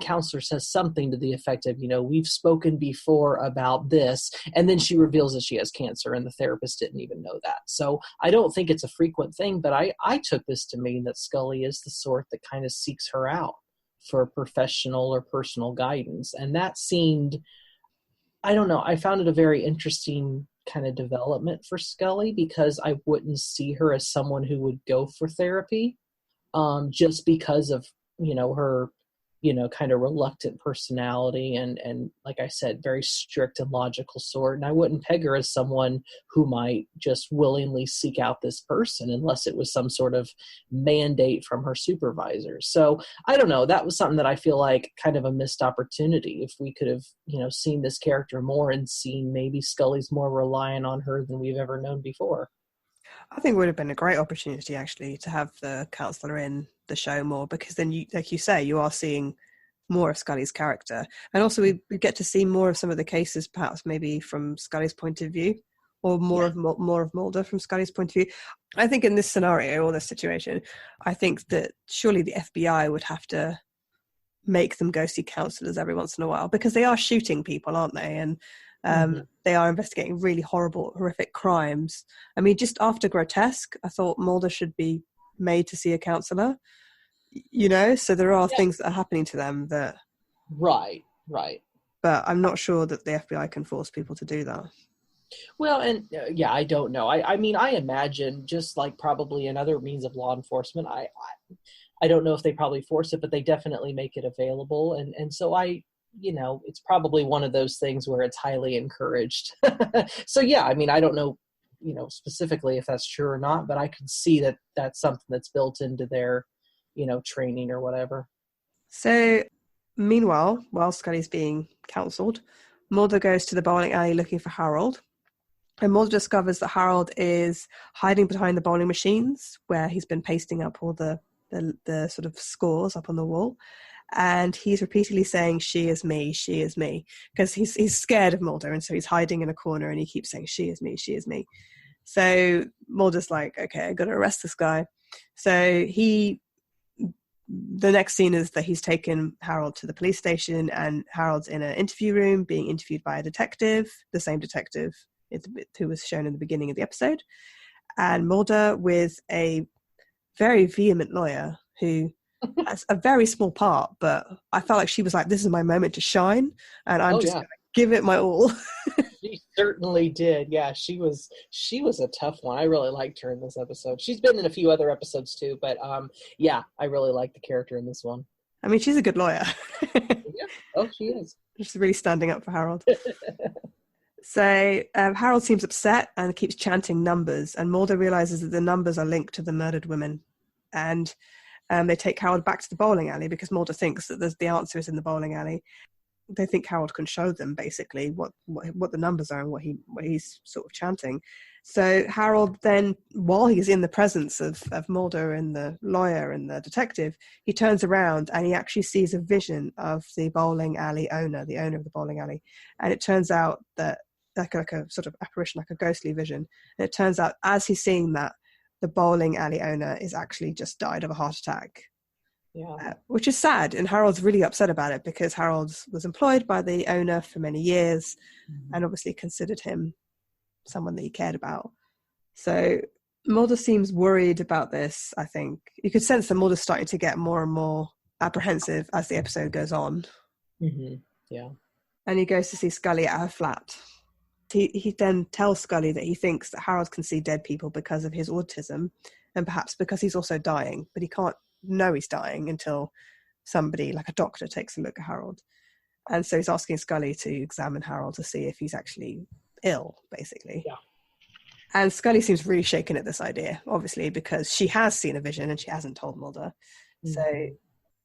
counselor says something to the effect of, we've spoken before about this, and then she reveals that she has cancer, and the therapist didn't even know that. So I don't think it's a frequent thing, but I took this to mean that Scully is the sort that kind of seeks her out for professional or personal guidance. And that seemed, I don't know, I found it a very interesting kind of development for Scully, because I wouldn't see her as someone who would go for therapy just because of, her, kind of reluctant personality and like I said, very strict and logical sort. And I wouldn't peg her as someone who might just willingly seek out this person unless it was some sort of mandate from her supervisor. So I don't know. That was something that I feel like kind of a missed opportunity. If we could have, seen this character more and seen maybe Scully's more reliant on her than we've ever known before. I think it would have been a great opportunity, actually, to have the counselor in the show more, because then, you, like you say, you are seeing more of Scully's character. And also we get to see more of some of the cases, perhaps maybe from Scully's point of view, or more of Mulder from Scully's point of view. I think in this scenario or this situation, I think that surely the FBI would have to make them go see counselors every once in a while, because they are shooting people, aren't they? And they are investigating really horrific crimes. I mean, just after Grotesque, I thought Mulder should be made to see a counsellor, so there are things that are happening to them that... Right. But I'm not sure that the FBI can force people to do that. Well, and I don't know. I mean, I imagine just like probably in other means of law enforcement, I don't know if they probably force it, but they definitely make it available. And so it's probably one of those things where it's highly encouraged. So yeah, I mean, I don't know, specifically if that's true or not, but I could see that that's something that's built into their, training or whatever. So meanwhile, while Scully's being counselled, Mulder goes to the bowling alley looking for Harold. And Mulder discovers that Harold is hiding behind the bowling machines where he's been pasting up all the sort of scores up on the wall. And he's repeatedly saying, "She is me, she is me," because he's scared of Mulder, and so he's hiding in a corner and he keeps saying, "She is me, she is me." So Mulder's like, okay, I got to arrest this guy. So the next scene is that he's taken Harold to the police station, and Harold's in an interview room being interviewed by a detective, the same detective who was shown in the beginning of the episode. And Mulder, with a very vehement lawyer who That's a very small part, but I felt like she was like, this is my moment to shine, and I'm just going to give it my all. She certainly did. Yeah, she was a tough one. I really liked her in this episode. She's been in a few other episodes too, but yeah, I really liked the character in this one. I mean, she's a good lawyer. Yeah. Oh, she is. She's really standing up for Harold. So Harold seems upset and keeps chanting numbers, and Mulder realizes that the numbers are linked to the murdered women. And they take Harold back to the bowling alley because Mulder thinks that the answer is in the bowling alley. They think Harold can show them basically what the numbers are and what he's sort of chanting. So Harold then, while he's in the presence of Mulder and the lawyer and the detective, he turns around and he actually sees a vision of the bowling alley owner, the owner of the bowling alley. And it turns out that like a sort of apparition, like a ghostly vision. And it turns out as he's seeing that, the bowling alley owner is actually just died of a heart attack. Yeah. Which is sad, and Harold's really upset about it because Harold was employed by the owner for many years and obviously considered him someone that he cared about. So Mulder seems worried about this, I think. You could sense that Mulder's starting to get more and more apprehensive as the episode goes on. Mm-hmm. Yeah. And he goes to see Scully at her flat. He then tells Scully that he thinks that Harold can see dead people because of his autism and perhaps because he's also dying, but he can't know he's dying until somebody like a doctor takes a look at Harold. And so he's asking Scully to examine Harold to see if he's actually ill, basically. Yeah. And Scully seems really shaken at this idea, obviously, because she has seen a vision and she hasn't told Mulder. Mm-hmm.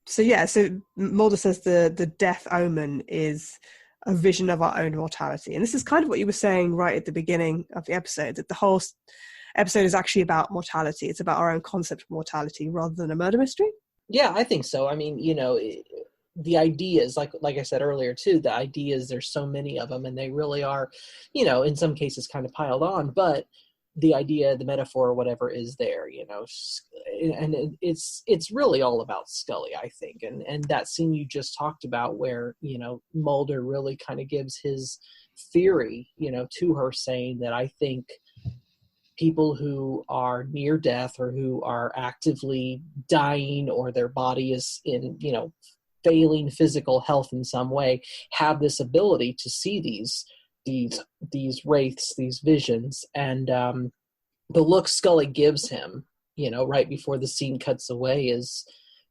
So Mulder says the death omen is a vision of our own mortality. And this is kind of what you were saying right at the beginning of the episode, that the whole episode is actually about mortality. It's about our own concept of mortality rather than a murder mystery. Yeah, I think so. I mean, the ideas, like I said earlier too, the ideas, there's so many of them and they really are, in some cases kind of piled on, but the idea, the metaphor, whatever is there, and it's really all about Scully, I think. And that scene you just talked about where, Mulder really kind of gives his theory, to her, saying that I think people who are near death or who are actively dying or their body is in, failing physical health in some way have this ability to see these wraiths, these visions. And the look Scully gives him, right before the scene cuts away is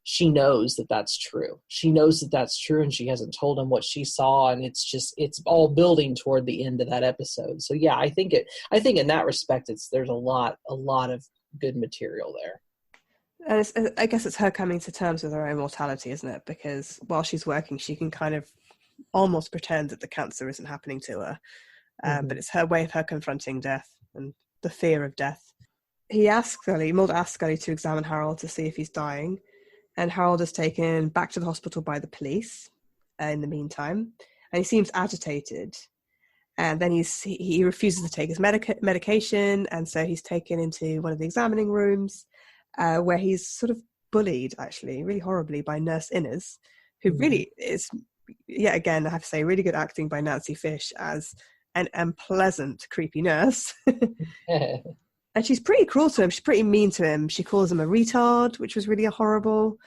she knows that that's true. She knows that that's true, and she hasn't told him what she saw, and it's all building toward the end of that episode. So yeah, I think in that respect, there's a lot of good material there. And I guess it's her coming to terms with her own mortality, isn't it? Because while she's working, she can kind of almost pretend that the cancer isn't happening to her, but it's her way of her confronting death and the fear of death. Mulder asks Scully to examine Harold to see if he's dying. And Harold is taken back to the hospital by the police in the meantime. And he seems agitated. And then he refuses to take his medication. And so he's taken into one of the examining rooms where he's sort of bullied, actually, really horribly by Nurse Innes, who really is, yet again, I have to say, really good acting by Nancy Fish as an unpleasant, creepy nurse. And she's pretty cruel to him. She's pretty mean to him. She calls him a retard, which was really horrible.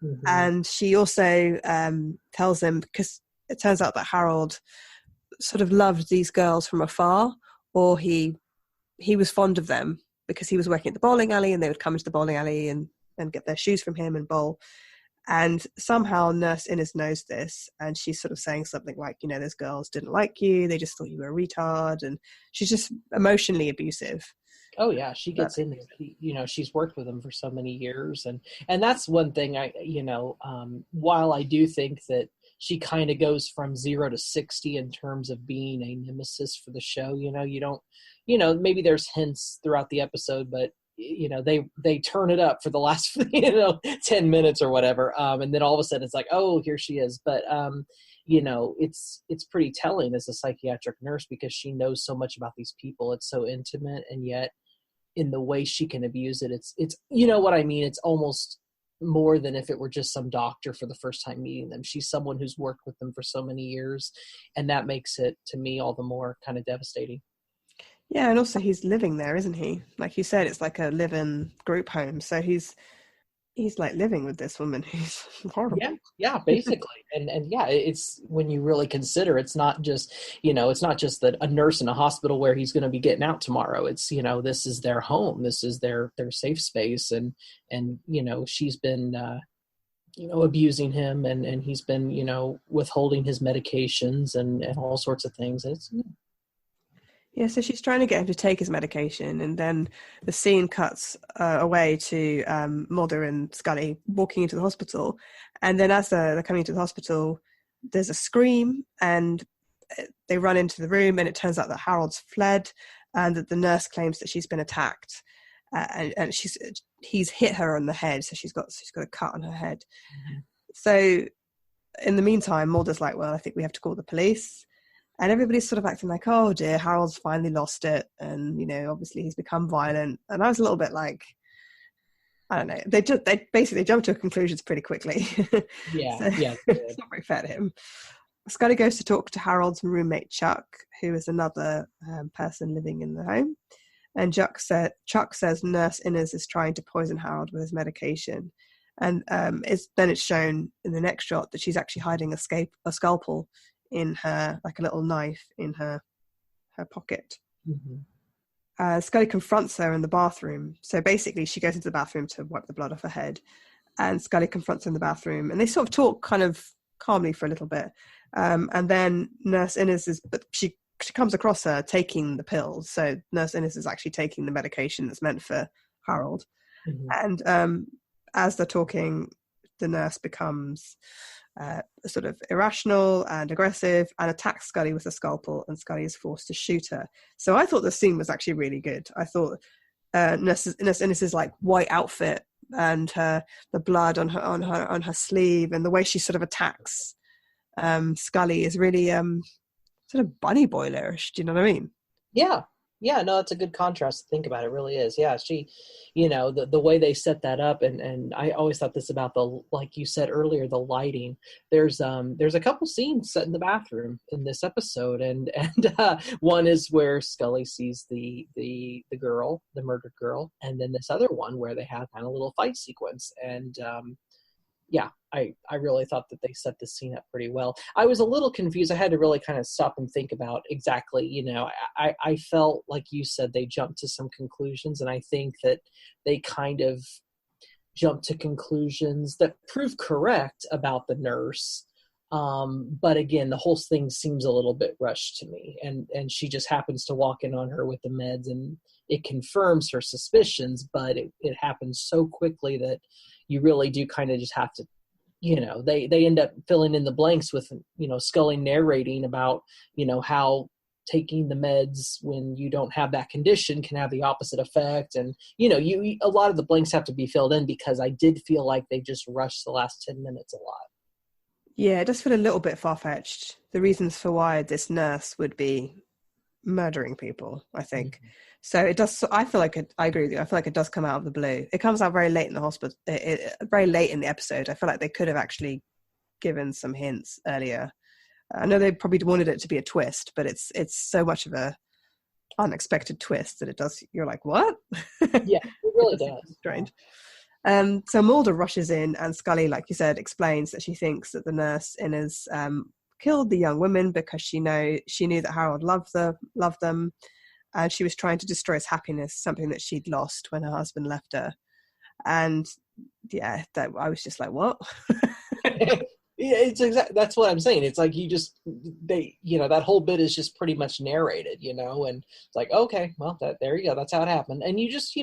Mm-hmm. And she also tells him, because it turns out that Harold sort of loved these girls from afar, or he was fond of them because he was working at the bowling alley and they would come into the bowling alley and get their shoes from him and bowl. And somehow Nurse Innes knows this, and she's sort of saying something like, those girls didn't like you. They just thought you were a retard. And she's just emotionally abusive. Oh yeah, she gets in there. She's worked with him for so many years, and that's one thing while I do think that she kind of goes from 0 to 60 in terms of being a nemesis for the show. You don't, maybe there's hints throughout the episode, but they turn it up for the last 10 minutes or whatever, and then all of a sudden it's like, oh, here she is. But it's pretty telling as a psychiatric nurse because she knows so much about these people. It's so intimate, and yet in the way she can abuse it, it's what I mean. It's almost more than if it were just some doctor for the first time meeting them. She's someone who's worked with them for so many years, and that makes it, to me, all the more kind of devastating. Yeah, and also he's living there, isn't he? Like you said, it's like a live-in group home. So he's he's like living with this woman who's horrible. Yeah, basically. And yeah, it's when you really consider it's not just, it's not just that a nurse in a hospital where he's going to be getting out tomorrow. It's, this is their home. This is their safe space. And she's been, abusing him and he's been, withholding his medications and all sorts of things. And it's, Yeah, so she's trying to get him to take his medication, and then the scene cuts away to Mulder and Scully walking into the hospital. And then as they're coming into the hospital, there's a scream, and they run into the room, and it turns out that Harold's fled, and that the nurse claims that she's been attacked, and he's hit her on the head, so she's got a cut on her head. Mm-hmm. So in the meantime, Mulder's like, well, I think we have to call the police. And everybody's sort of acting like, oh dear, Harold's finally lost it. And, obviously he's become violent. And I was a little bit like, I don't know. They basically jumped to conclusions pretty quickly. Yeah, so, yeah. It's not very fair to him. Scully goes to talk to Harold's roommate, Chuck, who is another person living in the home. And Chuck says Nurse Innes is trying to poison Harold with his medication. And it's shown in the next shot that she's actually hiding a scalpel in her, like a little knife in her pocket. Mm-hmm. Scully confronts her in the bathroom. So basically she goes into the bathroom to wipe the blood off her head, and Scully confronts her in the bathroom, and they sort of talk kind of calmly for a little bit. And then Nurse Innes but she comes across her taking the pills. So Nurse Innes is actually taking the medication that's meant for Harold. Mm-hmm. And as they're talking, the nurse becomes sort of irrational and aggressive and attacks Scully with a scalpel, and Scully is forced to shoot her. So I thought the scene was actually really good. I thought Nurse Innes's like white outfit and the blood on her sleeve and the way she sort of attacks Scully is really sort of bunny boilerish. Do you know what I mean? Yeah, no, it's a good contrast to think about. It really is. Yeah, she, the way they set that up, and I always thought this about like you said earlier, the lighting. There's a couple scenes set in the bathroom in this episode, and one is where Scully sees the girl, the murdered girl, and then this other one where they have kind of a little fight sequence, and yeah, I really thought that they set the scene up pretty well. I was a little confused. I had to really kind of stop and think about exactly, I felt like you said they jumped to some conclusions, and I think that they kind of jumped to conclusions that prove correct about the nurse. But again, the whole thing seems a little bit rushed to me, and she just happens to walk in on her with the meds, and it confirms her suspicions, but it happens so quickly that you really do kind of just have to, they end up filling in the blanks with, Scully narrating about, how taking the meds when you don't have that condition can have the opposite effect. And, a lot of the blanks have to be filled in, because I did feel like they just rushed the last 10 minutes a lot. Yeah, it does feel a little bit far-fetched. The reasons for why this nurse would be murdering people, I think. Mm-hmm. So it does. I feel like I agree with you. I feel like it does come out of the blue. It comes out very late in the hospital, very late in the episode. I feel like they could have actually given some hints earlier. I know they probably wanted it to be a twist, but it's so much of a unexpected twist that it does. You're like, what? Yeah, it really does. Strange. So Mulder rushes in, and Scully, like you said, explains that she thinks that the nurse Innes killed the young women because she knew that Harold loved them, and she was trying to destroy his happiness, something that she'd lost when her husband left her. And yeah, I was just like, what? Yeah, it's exactly, that's what I'm saying. It's like that whole bit is just pretty much narrated, and it's like, okay, well, there you go, that's how it happened. And you just,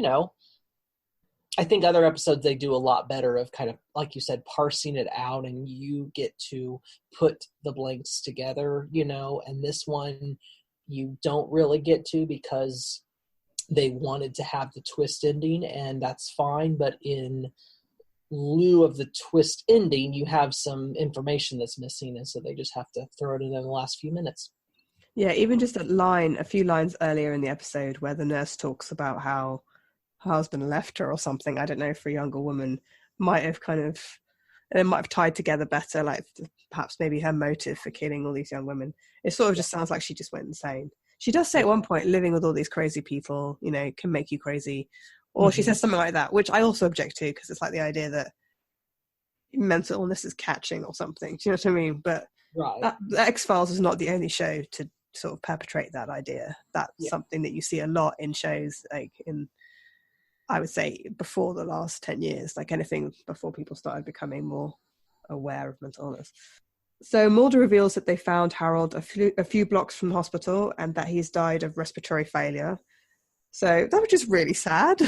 I think other episodes, they do a lot better of kind of, like you said, parsing it out, and you get to put the blanks together, and this one you don't really get to, because they wanted to have the twist ending, and that's fine. But in lieu of the twist ending, you have some information that's missing, and so they just have to throw it in the last few minutes. Yeah, even just a few lines earlier in the episode where the nurse talks about how her husband left her or something, I don't know, for a younger woman, might have tied together better, like perhaps maybe her motive for killing all these young women. It sort of just sounds like she just went insane. She does say at one point, living with all these crazy people, can make you crazy. Or she says something like that, which I also object to, because it's like the idea that mental illness is catching or something. Do you know what I mean? But Right. The X-Files is not the only show to sort of perpetrate that idea. That's something that you see a lot in shows, like in, I would say, before the last 10 years, like anything before people started becoming more aware of mental illness. So Mulder reveals that they found Harold a few blocks from the hospital and that he's died of respiratory failure. So that was just really sad.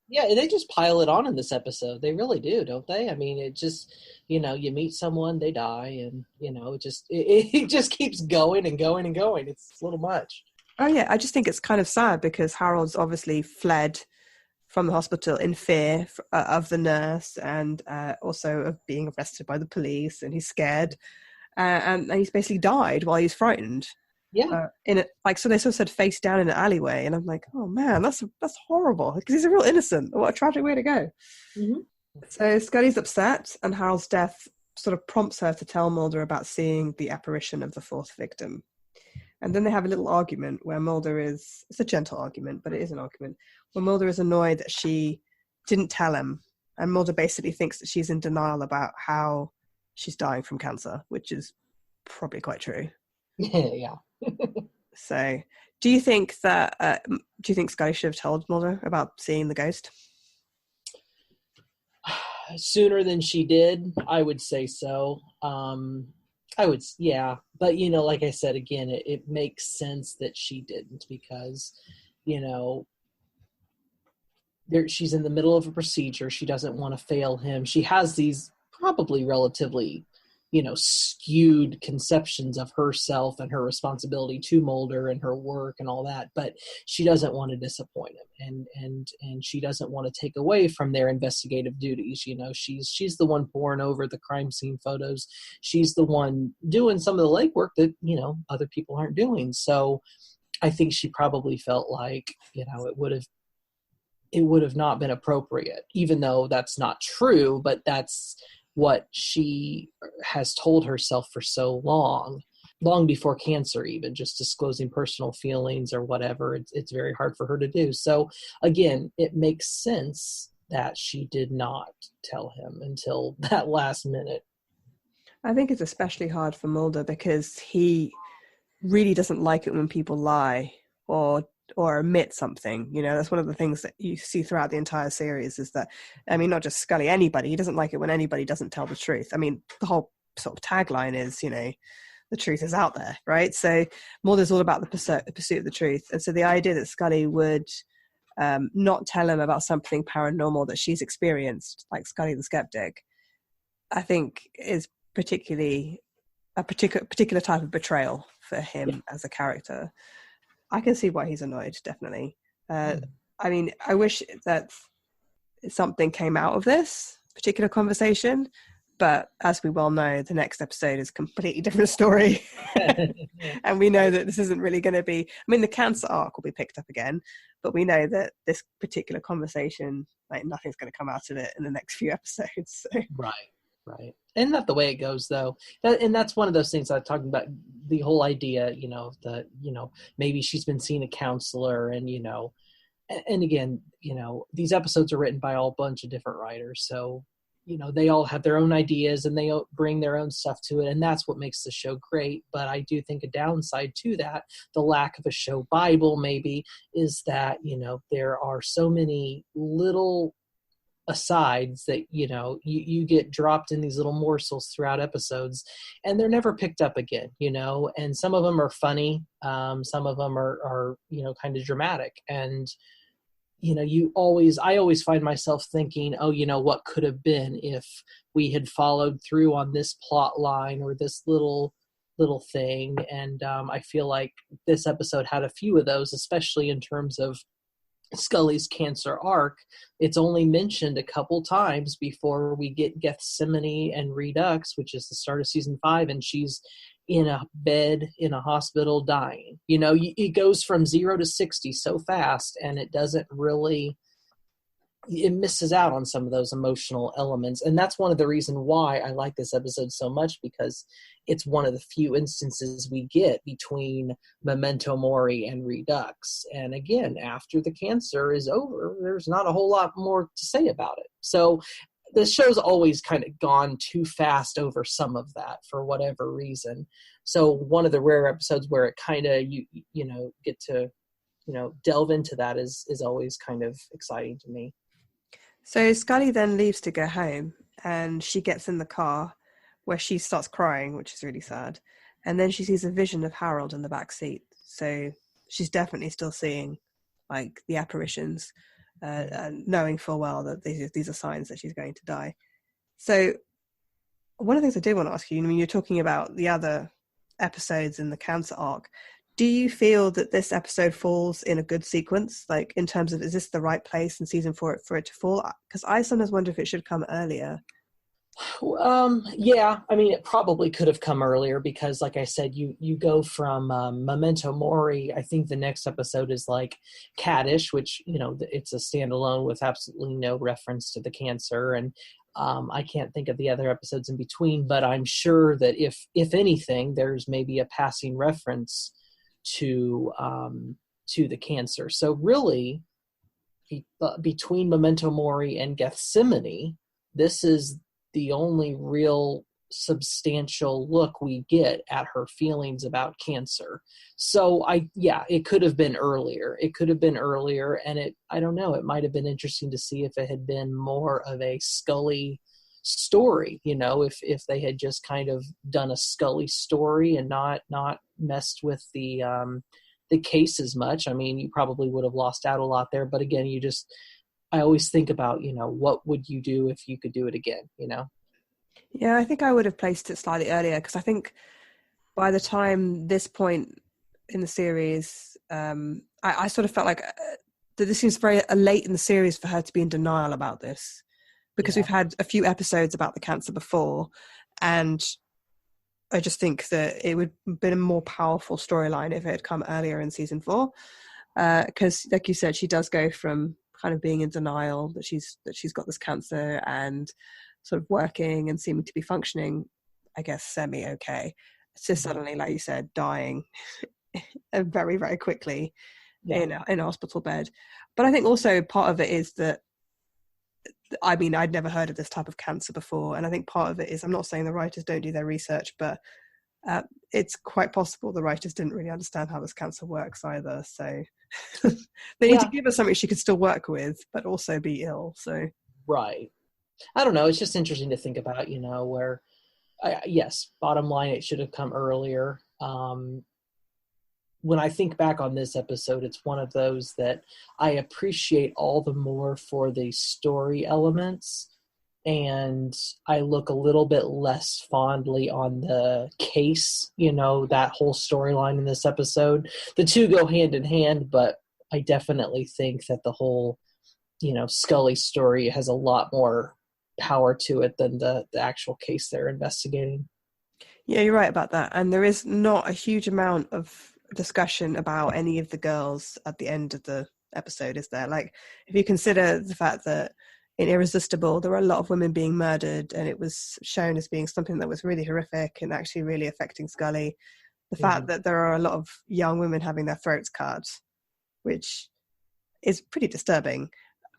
Yeah, they just pile it on in this episode. They really do, don't they? I mean, it just, you meet someone, they die, and, it just keeps going and going and going. It's a little much. Oh, yeah. I just think it's kind of sad because Harold's obviously fled from the hospital in fear of the nurse and also of being arrested by the police, and he's scared. And he's basically died while he's frightened. Yeah. So they sort of said face down in an alleyway, and I'm like, oh man, that's horrible, because he's a real innocent. What a tragic way to go. So Scully's upset, and Harold's death sort of prompts her to tell Mulder about seeing the apparition of the fourth victim. And then they have a little argument where it's a gentle argument, but it is an argument, where Mulder is annoyed that she didn't tell him, and Mulder basically thinks that she's in denial about how she's dying from cancer, which is probably quite true. Yeah. So, do you think Scully should have told Mulder about seeing the ghost? Sooner than she did, I would say so. Yeah. But, like I said, again, it makes sense that she didn't, because, she's in the middle of a procedure. She doesn't want to fail him. She has these probably relatively, skewed conceptions of herself and her responsibility to Mulder and her work and all that, but she doesn't want to disappoint him, and she doesn't want to take away from their investigative duties. She's the one poring over the crime scene photos. She's the one doing some of the legwork that, other people aren't doing. So I think she probably felt like, it would have not been appropriate, even though that's not true, but that's what she has told herself for so long before cancer, even just disclosing personal feelings or whatever. It's very hard for her to do. So again, it makes sense that she did not tell him until that last minute. I think it's especially hard for Mulder because he really doesn't like it when people lie or omit something. That's one of the things that you see throughout the entire series, is that, I mean, not just Scully, anybody, he doesn't like it when anybody doesn't tell the truth. I mean, the whole sort of tagline is, the truth is out there, right? So Mulder's all about the pursuit of the truth. And so the idea that Scully would not tell him about something paranormal that she's experienced, like Scully the skeptic, I think is particularly a particular type of betrayal for him as a character. I can see why he's annoyed, definitely. I mean, I wish that something came out of this particular conversation, but as we well know, the next episode is a completely different story. And we know that this isn't really going to be, I mean, the cancer arc will be picked up again, but we know that this particular conversation, like, nothing's going to come out of it in the next few episodes. So. Right. Isn't that the way it goes, though? And that's one of those things I was talking about, the whole idea, maybe she's been seeing a counselor, and, and again, these episodes are written by a whole bunch of different writers. So, they all have their own ideas and they bring their own stuff to it. And that's what makes the show great. But I do think a downside to that, the lack of a show Bible maybe, is that, there are so many little asides that you get dropped in these little morsels throughout episodes, and they're never picked up again, and some of them are funny, some of them are kind of dramatic, and I always find myself thinking, what could have been if we had followed through on this plot line or this little thing. And I feel like this episode had a few of those, especially in terms of Scully's cancer arc. It's only mentioned a couple times before we get Gethsemane and Redux, which is the start of season 5, and she's in a bed in a hospital dying. It goes from 0 to 60 so fast, and it doesn't really it misses out on some of those emotional elements. And that's one of the reasons why I like this episode so much, because it's one of the few instances we get between Memento Mori and Redux. And again, after the cancer is over, there's not a whole lot more to say about it. So the show's always kind of gone too fast over some of that for whatever reason. So one of the rare episodes where it kind of, you get to, delve into that is always kind of exciting to me. So Scully then leaves to go home, and she gets in the car where she starts crying, which is really sad. And then she sees a vision of Harold in the back seat. So she's definitely still seeing like the apparitions, knowing full well that these are signs that she's going to die. So one of the things I did want to ask you, I mean, you're talking about the other episodes in the cancer arc. Do you feel that this episode falls in a good sequence? Like, in terms of, is this the right place in season 4 for it to fall? Because I sometimes wonder if it should come earlier. Yeah, I mean, it probably could have come earlier because, like I said, you go from Memento Mori. I think the next episode is like Caddish, which, it's a standalone with absolutely no reference to the cancer. And I can't think of the other episodes in between, but I'm sure that if anything, there's maybe a passing reference to the cancer. So really, between Memento Mori and Gethsemane, this is the only real substantial look we get at her feelings about cancer. So it could have been earlier. And I don't know, it might have been interesting to see if it had been more of a Scully story, if they had just kind of done a Scully story and not messed with the case as much. I mean, you probably would have lost out a lot there, but again, I always think about, what would you do if you could do it again, Yeah, I think I would have placed it slightly earlier, because I think by the time this point in the series, I sort of felt like that this seems very late in the series for her to be in denial about this, because we've had a few episodes about the cancer before, and I just think that it would have been a more powerful storyline if it had come earlier in season 4, because like you said, she does go from kind of being in denial that she's got this cancer and sort of working and seeming to be functioning, I guess, semi-okay, to suddenly, like you said, dying very, very quickly in a hospital bed. But I think also part of it is that, I mean, I'd never heard of this type of cancer before, and I think part of it is, I'm not saying the writers don't do their research, but it's quite possible the writers didn't really understand how this cancer works either. So they need to give her something she could still work with, but also be ill. So right. I don't know. It's just interesting to think about, where, yes, bottom line, it should have come earlier. When I think back on this episode, it's one of those that I appreciate all the more for the story elements, and I look a little bit less fondly on the case, that whole storyline in this episode. The two go hand in hand, but I definitely think that the whole, Scully story has a lot more power to it than the actual case they're investigating. Yeah, you're right about that. And there is not a huge amount of discussion about any of the girls at the end of the episode, is there? Like, if you consider the fact that in Irresistible there were a lot of women being murdered, and it was shown as being something that was really horrific and actually really affecting Scully, the fact that there are a lot of young women having their throats cut, which is pretty disturbing,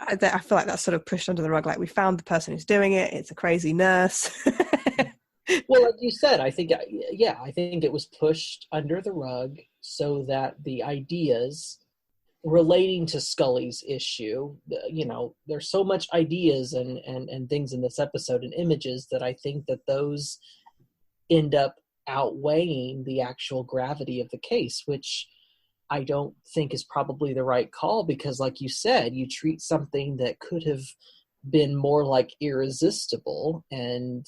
I feel like that's sort of pushed under the rug. Like, we found the person who's doing it, it's a crazy nurse. Well, like you said, I think it was pushed under the rug so that the ideas relating to Scully's issue, there's so much ideas and things in this episode and images that I think that those end up outweighing the actual gravity of the case, which I don't think is probably the right call, because like you said, you treat something that could have been more like Irresistible, and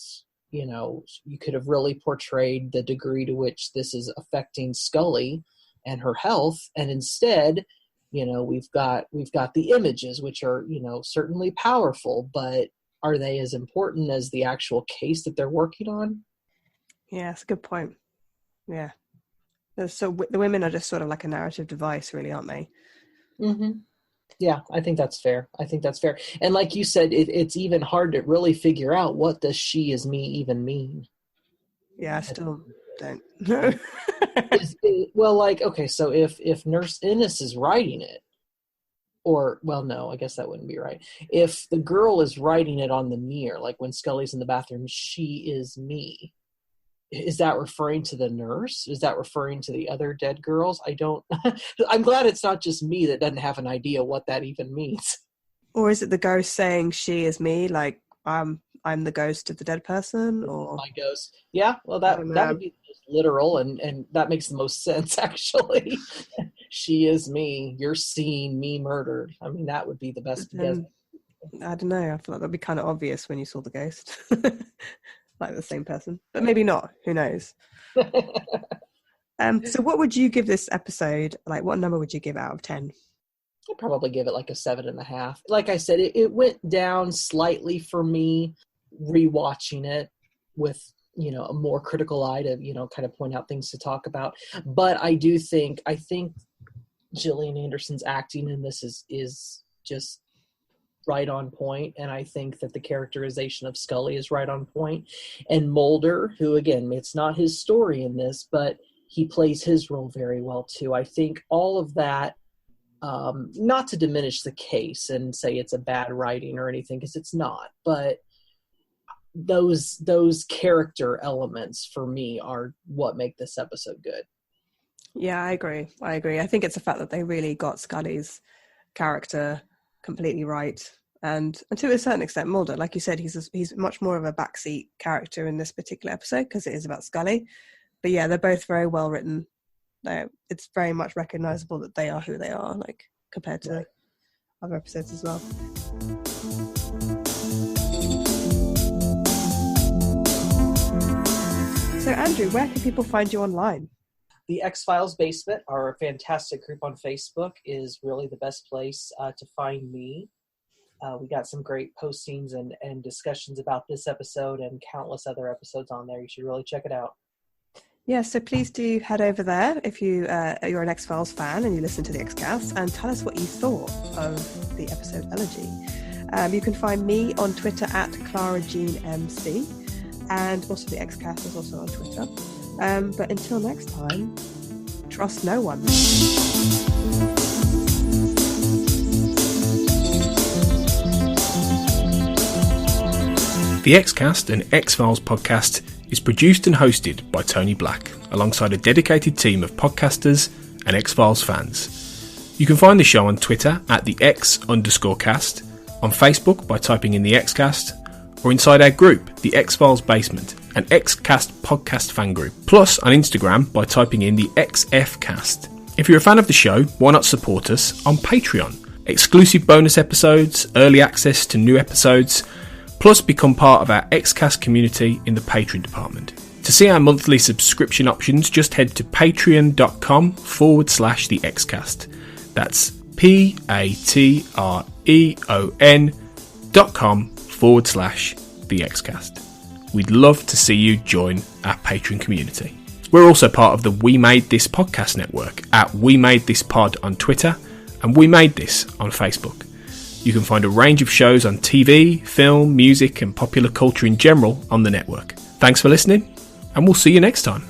you could have really portrayed the degree to which this is affecting Scully and her health, and instead, we've got the images, which are, certainly powerful, but are they as important as the actual case that they're working on? Yeah, that's a good point. Yeah. So the women are just sort of like a narrative device, really, aren't they? Mm-hmm. Yeah, I think that's fair. And like you said, it's even hard to really figure out what does she is me even mean. Yeah, I still don't know. Well, like, okay, so if Nurse Innes is writing it, or, well, no, I guess that wouldn't be right. If the girl is writing it on the mirror, like when Scully's in the bathroom, she is me. Is that referring to the nurse? Is that referring to the other dead girls? I'm glad it's not just me that doesn't have an idea what that even means. Or is it the ghost saying she is me, like I'm the ghost of the dead person? Or my ghost? Yeah, well, that would be the most literal, and that makes the most sense, actually. She is me. You're seeing me murdered. I mean, that would be the best guess. I don't know. I feel like that'd be kind of obvious when you saw the ghost. Like the same person. But maybe not. Who knows? So what would you give this episode? Like, what number would you give out of 10? I'd probably give it like a 7.5. Like I said, it went down slightly for me rewatching it with, a more critical eye to, kind of point out things to talk about. But I think Gillian Anderson's acting in this is just right on point, and I think that the characterization of Scully is right on point. And Mulder, who, again, it's not his story in this, but he plays his role very well too. I think all of that, not to diminish the case and say it's a bad writing or anything, because it's not, but those character elements for me are what make this episode good. Yeah, I agree. I think it's the fact that they really got Scully's character completely right. And to a certain extent, Mulder, like you said, he's much more of a backseat character in this particular episode because it is about Scully. But yeah, they're both very well written. It's very much recognisable that they are who they are, like compared to other episodes as well. So Andrew, where can people find you online? The X-Files Basement, our fantastic group on Facebook, is really the best place to find me. We got some great postings and discussions about this episode and countless other episodes on there. You should really check it out. Yeah, so please do head over there if you're an X-Files fan and you listen to the Xcast, and tell us what you thought of the episode Elegy. You can find me on Twitter at ClaraJeanMC, and also the Xcast is also on Twitter. But until next time, trust no one. The Xcast, an X-Files podcast, is produced and hosted by Tony Black, alongside a dedicated team of podcasters and X-Files fans. You can find the show on Twitter at the X_cast, on Facebook by typing in the Xcast, or inside our group, the X-Files Basement, an Xcast podcast fan group, plus on Instagram by typing in the XFcast. If you're a fan of the show, why not support us on Patreon? Exclusive bonus episodes, early access to new episodes, plus become part of our Xcast community in the Patreon department. To see our monthly subscription options, just head to patreon.com/the Xcast. That's patreon.com/the Xcast. We'd love to see you join our Patreon community. We're also part of the We Made This podcast network at We Made This Pod on Twitter and We Made This on Facebook. You can find a range of shows on TV, film, music and popular culture in general on the network. Thanks for listening, and we'll see you next time.